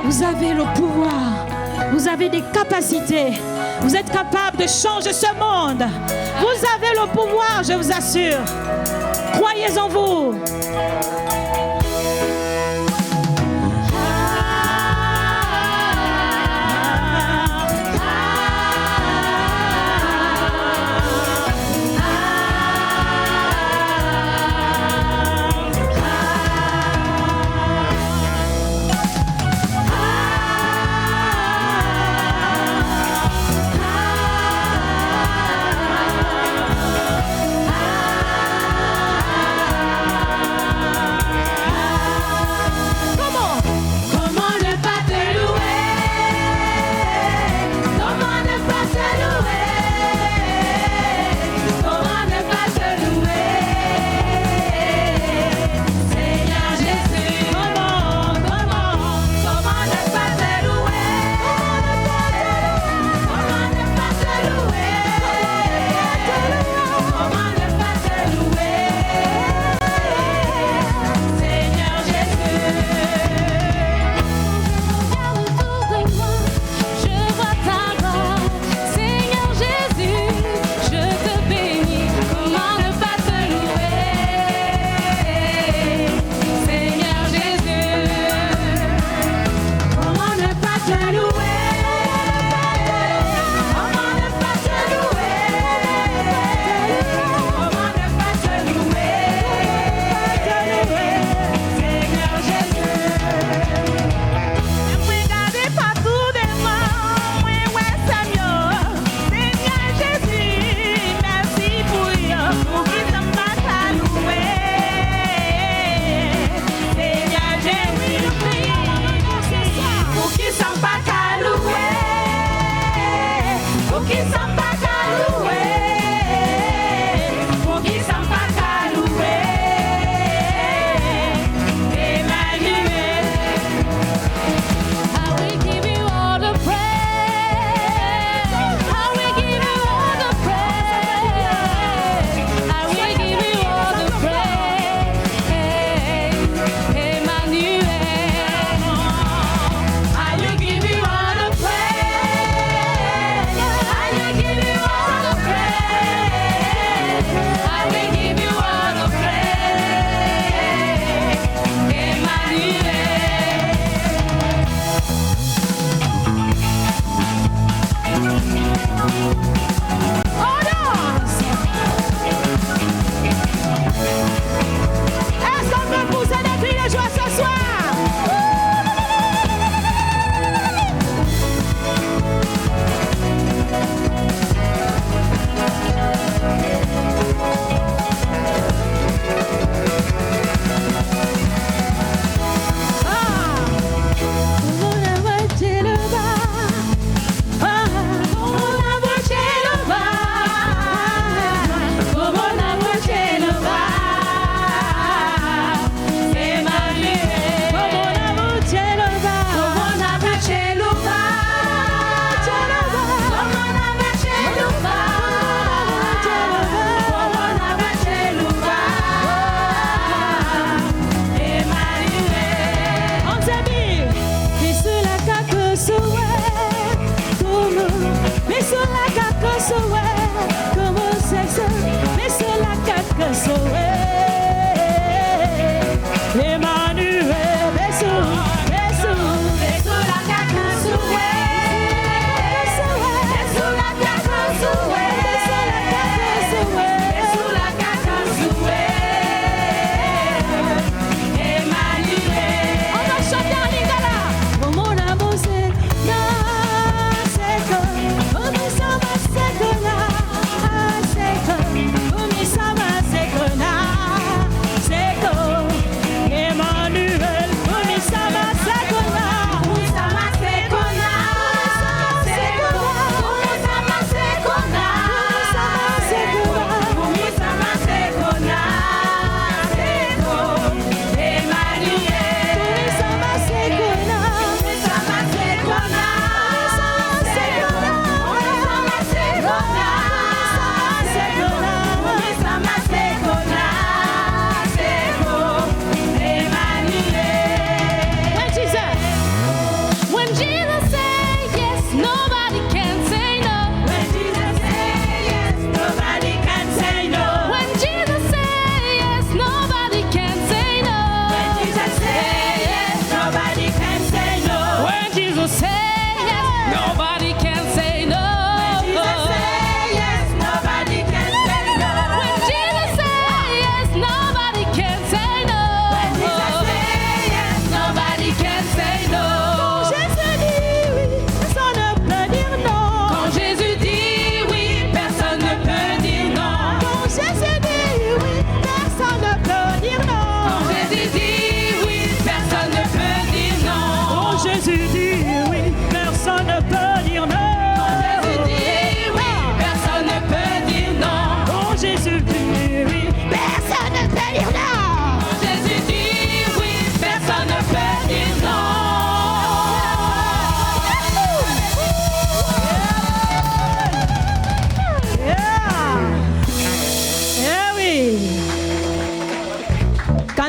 Vous avez le pouvoir. Vous avez des capacités. Vous êtes capable de changer ce monde. Vous avez le pouvoir, je vous assure. Croyez en vous.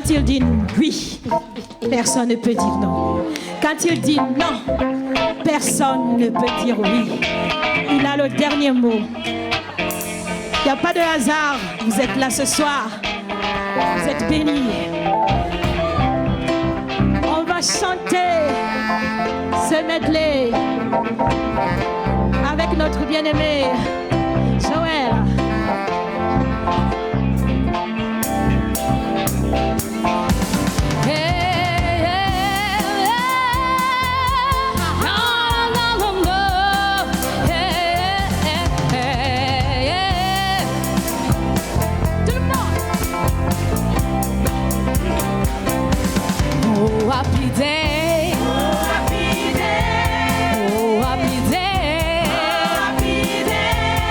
Quand il dit oui, personne ne peut dire non. Quand il dit non, personne ne peut dire oui. Il a le dernier mot. Il n'y a pas de hasard. Vous êtes là ce soir. Vous êtes bénis. On va chanter ce medley avec notre bien-aimé Joël. Happy day, oh happy day, oh happy day, oh happy day.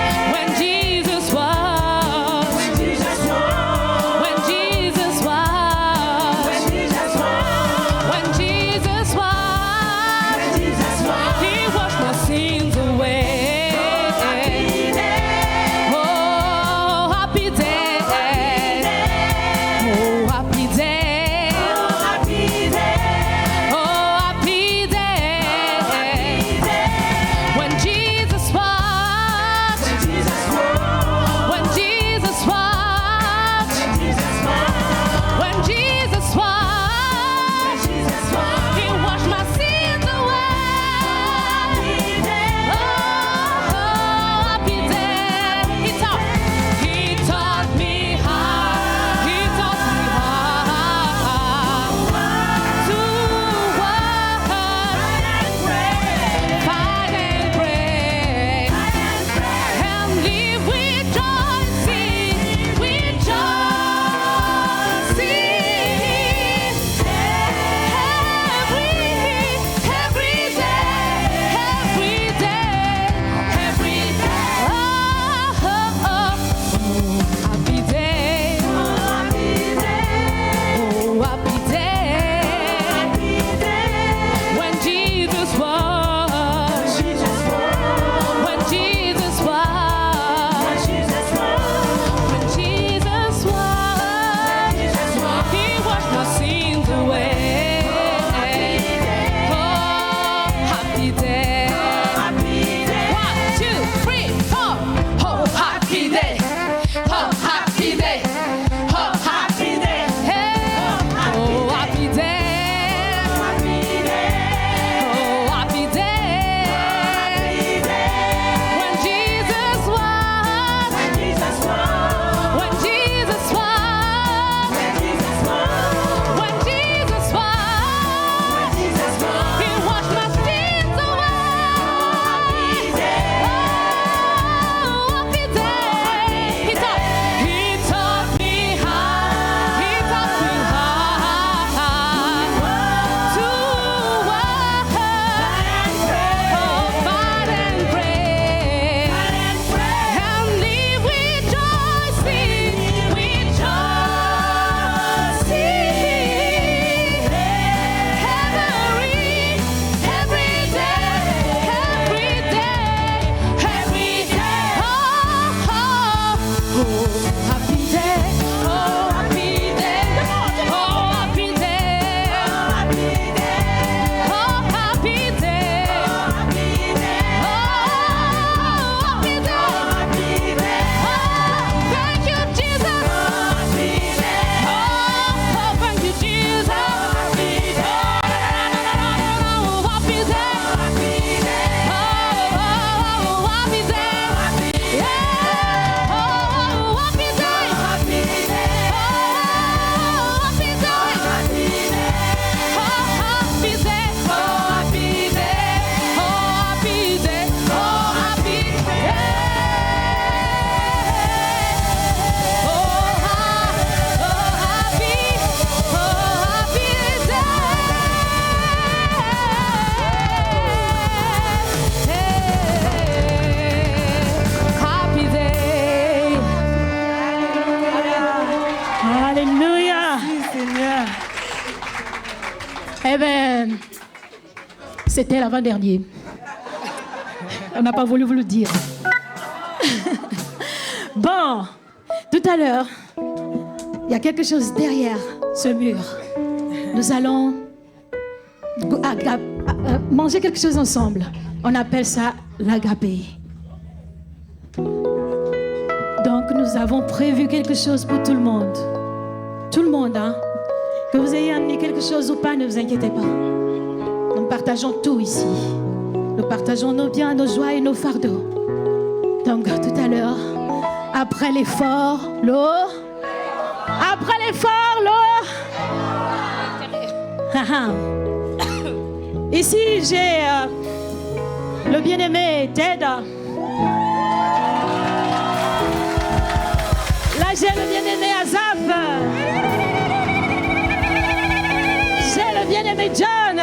Eh bien, c'était l'avant-dernier. On n'a pas voulu vous le dire. Bon, tout à l'heure, il y a quelque chose derrière ce mur. Nous allons manger quelque chose ensemble. On appelle ça l'agapé. Donc, nous avons prévu quelque chose pour tout le monde. Tout le monde, hein. Que vous ayez amené quelque chose ou pas, ne vous inquiétez pas. Nous partageons tout ici. Nous partageons nos biens, nos joies et nos fardeaux. Donc, tout à l'heure, après l'effort, l'eau. Après l'effort, l'eau. Ici, j'ai le bien-aimé Ted. Là, j'ai le bien-aimé Azaf. J'ai le bien-aimé John.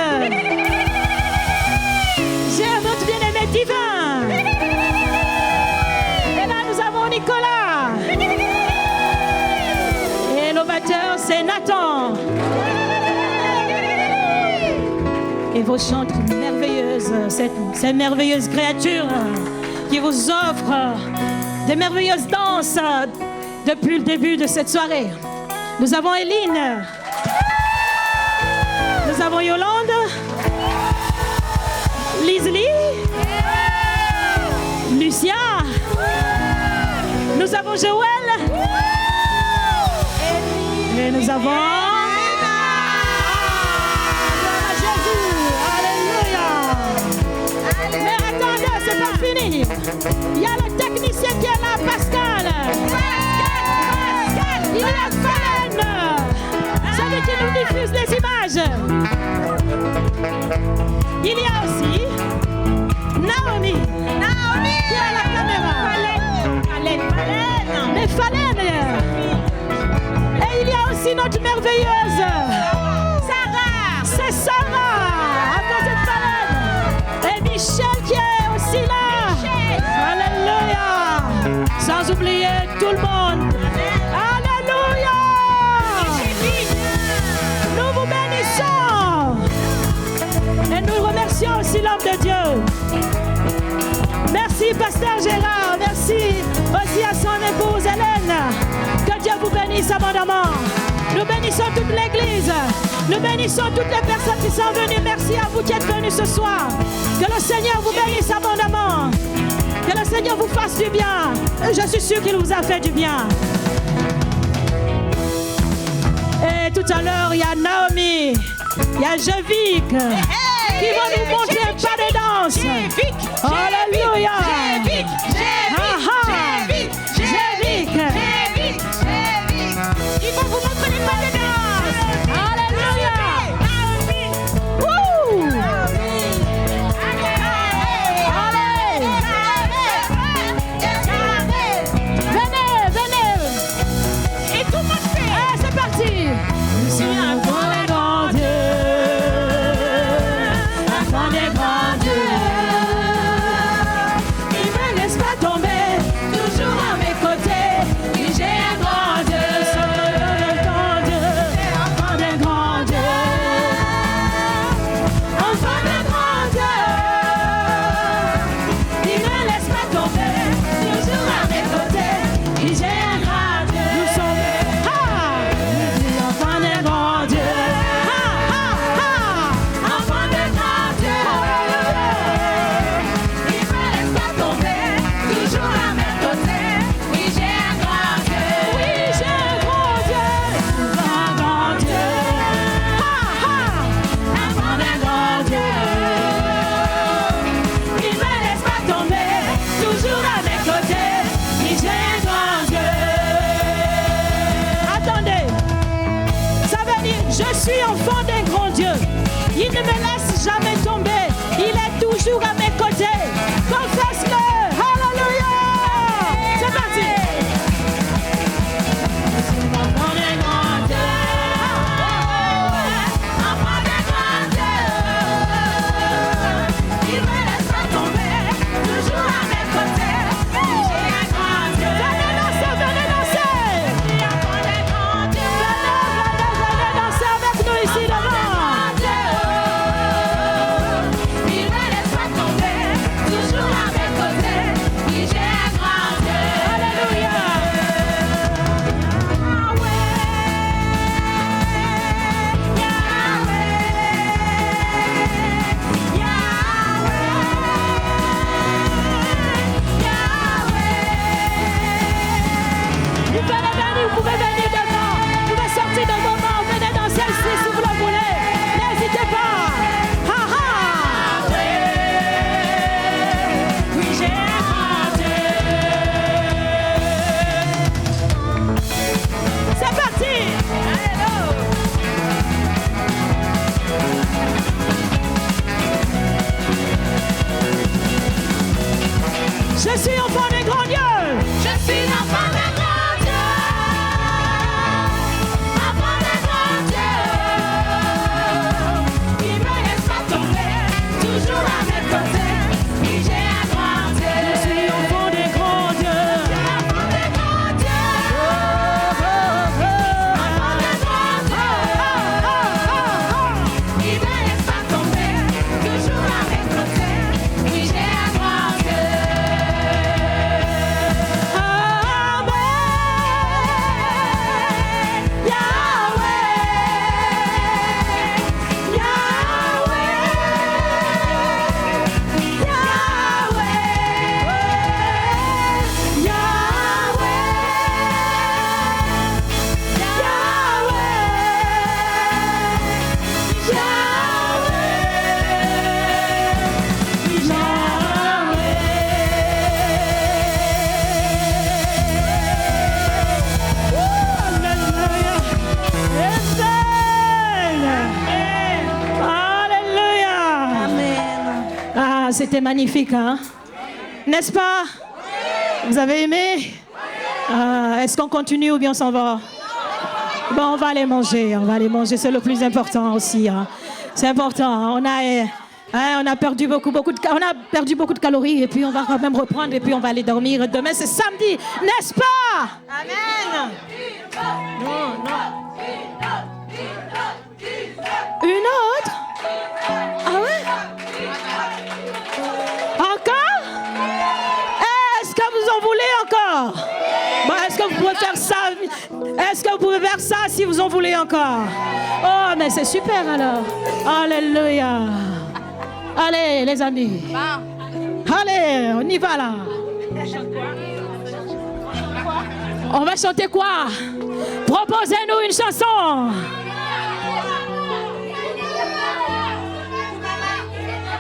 J'ai un autre bien-aimé Divin. Et là, nous avons Nicolas. Et le batteur, c'est Nathan. Et vos chantres merveilleuses, ces merveilleuses créatures qui vous offrent des merveilleuses danses depuis le début de cette soirée. Nous avons Eline. Nous avons Yolande. Lisely. Lucia. Nous avons Joël. Et nous avons... Mais attendez, c'est pas fini. Il y a le technicien qui est là, Pascal. Il y a Falen, celui qui nous diffuse les images. Il y a aussi Naomi qui a la caméra. Mais Falen. Et il y a aussi notre merveilleuse Sarah. C'est Sarah. À côté de Falen. Et Michel qui est aussi là. Alléluia. Sans oublier tout le monde. Alléluia. Nous vous bénissons. Et nous remercions aussi l'homme de Dieu. Merci Pasteur Gérard. Merci aussi à son épouse Hélène. Que Dieu vous bénisse abondamment. Nous bénissons toute l'église. Nous bénissons toutes les personnes qui sont venues. Merci à vous qui êtes venus ce soir. Que le Seigneur vous bénisse abondamment. Que le Seigneur vous fasse du bien. Je suis sûre qu'il vous a fait du bien. Et tout à l'heure, il y a Naomi, il y a Jevik qui vont nous montrer un pas de danse. Alléluia. Jevik. Ils vont vous montrer les pas de danse. Alléluia. Venez. Et tout le monde fait. Allez, c'est parti. Je suis un grand Dieu. Un grand Dieu. Il me laisse pas tomber. Toujours à mes côtés. Oui, j'ai un grand Dieu. Un grand Dieu. Enfant d'un grand Dieu. Enfant d'un grand Dieu. Il me laisse pas tomber. Toujours à mes côtés. Oui, j'ai un grand Dieu. Nous sommes enfant d'un grand Dieu. Enfant d'un grand Dieu. Il me laisse pas tomber. Toujours à mes côtés. Oui, j'ai un grand Dieu. Oui, j'ai un grand Dieu. Un grand Dieu. Enfant d'un grand Dieu. Il me laisse pas tomber. Toujours à mes côtés. Oui, j'ai un grand Dieu. Attendez. Ça veut dire, je suis enfant d'un grand Dieu. Il ne me laisse jamais tomber. Il est toujours à mes côtés. Confesse-le. Alléluia. C'est parti. Enfant d'un grand Dieu. Enfant d'un grand Dieu. Il me laisse pas tomber. Toujours à mes côtés. J'ai un grand Dieu. Venez danser. Enfant d'un grand Dieu. Venez danser avec nous ici devant. c'était magnifique, hein? N'est-ce pas? Vous avez aimé? Est-ce qu'on continue ou bien on s'en va? Bon, on va aller manger, c'est le plus important aussi, hein. C'est important, on a perdu beaucoup de calories et puis on va quand même reprendre et puis on va aller dormir. Demain c'est samedi, n'est-ce pas? Amen. Une autre? Ah ouais? Encore? Est-ce que vous en voulez encore? Bon, est-ce que vous pouvez faire ça? Est-ce que vous pouvez faire ça si vous en voulez encore? Oh, mais c'est super alors. Alléluia. Allez, les amis. Allez, on y va là. On va chanter quoi? Proposez-nous une chanson.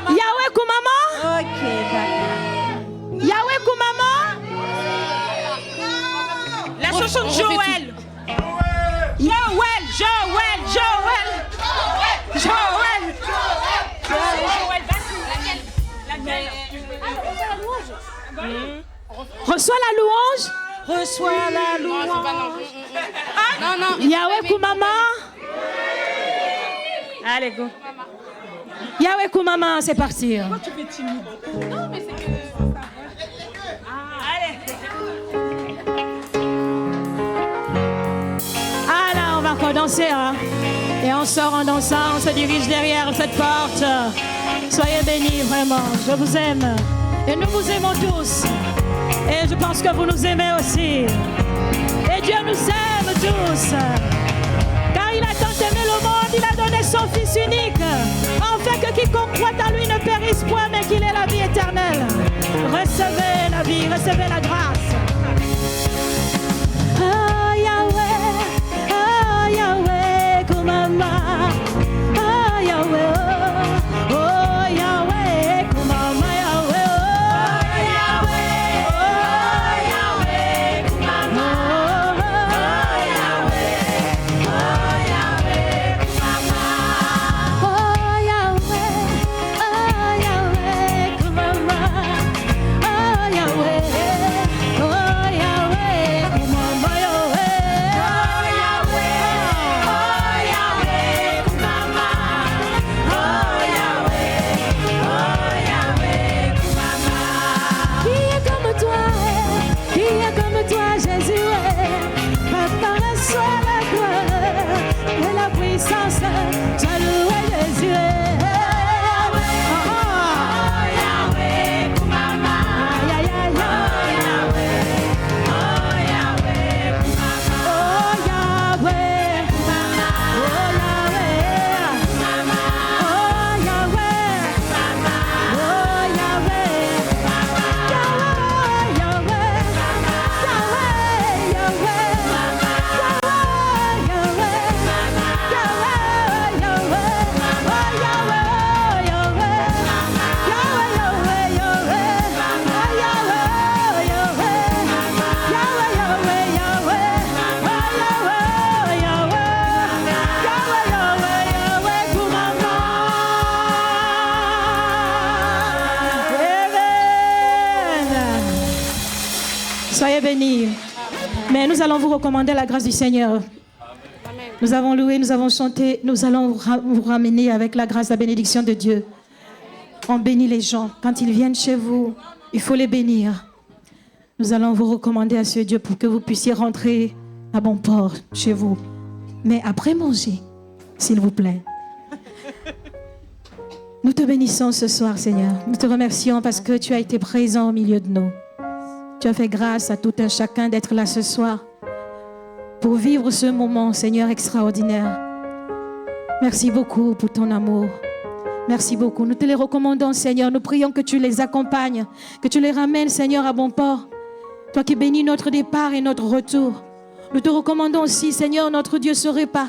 Yahweh Koumama? Ok, d'accord. Yahweh Koumama? La chanson de Joël. Reçois la louange. Reçois la louange. Non. Yahweh Koumama. Allez, go. Yahweh Koumama, c'est parti. Non, mais c'est que... allez. Ah là, on va encore danser, hein. Et on sort en dansant, on se dirige derrière cette porte. Soyez bénis, vraiment. Je vous aime. Et nous vous aimons tous. Et je pense que vous nous aimez aussi. Et Dieu nous aime tous. Car il a tant aimé le monde, il a donné son Fils unique, afin que quiconque croit en lui ne périsse point, mais qu'il ait la vie éternelle. Recevez la vie, recevez la grâce. Ah Yahweh, Yahweh, Koumama. Ah Yahweh, oh Yahweh, Koumama, Yahweh, oh Yahweh, oh Yahweh, Koumama, oh Yahweh, oh Yahweh, Koumama, oh Yahweh, Koumama, oh Yahweh, oh Yahweh, Koumama, Yahweh. Jésus, papa, reçois la gloire et la puissance, je loue Jésus. Soyez bénis. Mais nous allons vous recommander la grâce du Seigneur. Nous avons loué, nous avons chanté, nous allons vous ramener avec la grâce, la bénédiction de Dieu. On bénit les gens. Quand ils viennent chez vous, il faut les bénir. Nous allons vous recommander à ce Dieu pour que vous puissiez rentrer à bon port chez vous. Mais après manger, s'il vous plaît. Nous te bénissons ce soir, Seigneur. Nous te remercions parce que tu as été présent au milieu de nous. Tu as fait grâce à tout un chacun d'être là ce soir pour vivre ce moment, Seigneur, extraordinaire. Merci beaucoup pour ton amour. Merci beaucoup. Nous te les recommandons, Seigneur. Nous prions que tu les accompagnes, que tu les ramènes, Seigneur, à bon port. Toi qui bénis notre départ et notre retour. Nous te recommandons aussi, Seigneur, notre Dieu, ce repas,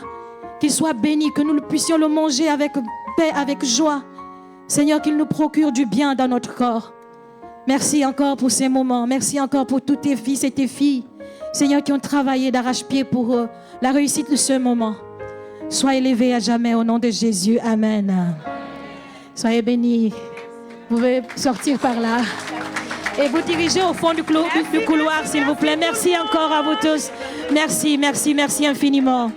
qu'il soit béni, que nous puissions le manger avec paix, avec joie. Seigneur, qu'il nous procure du bien dans notre corps. Merci encore pour ces moments. Merci encore pour tous tes fils et tes filles, Seigneur, qui ont travaillé d'arrache-pied pour la réussite de ce moment. Sois élevé à jamais au nom de Jésus. Amen. Soyez bénis. Vous pouvez sortir par là. Et vous dirigez au fond du couloir, s'il vous plaît. Merci encore à vous tous. Merci, merci, merci infiniment.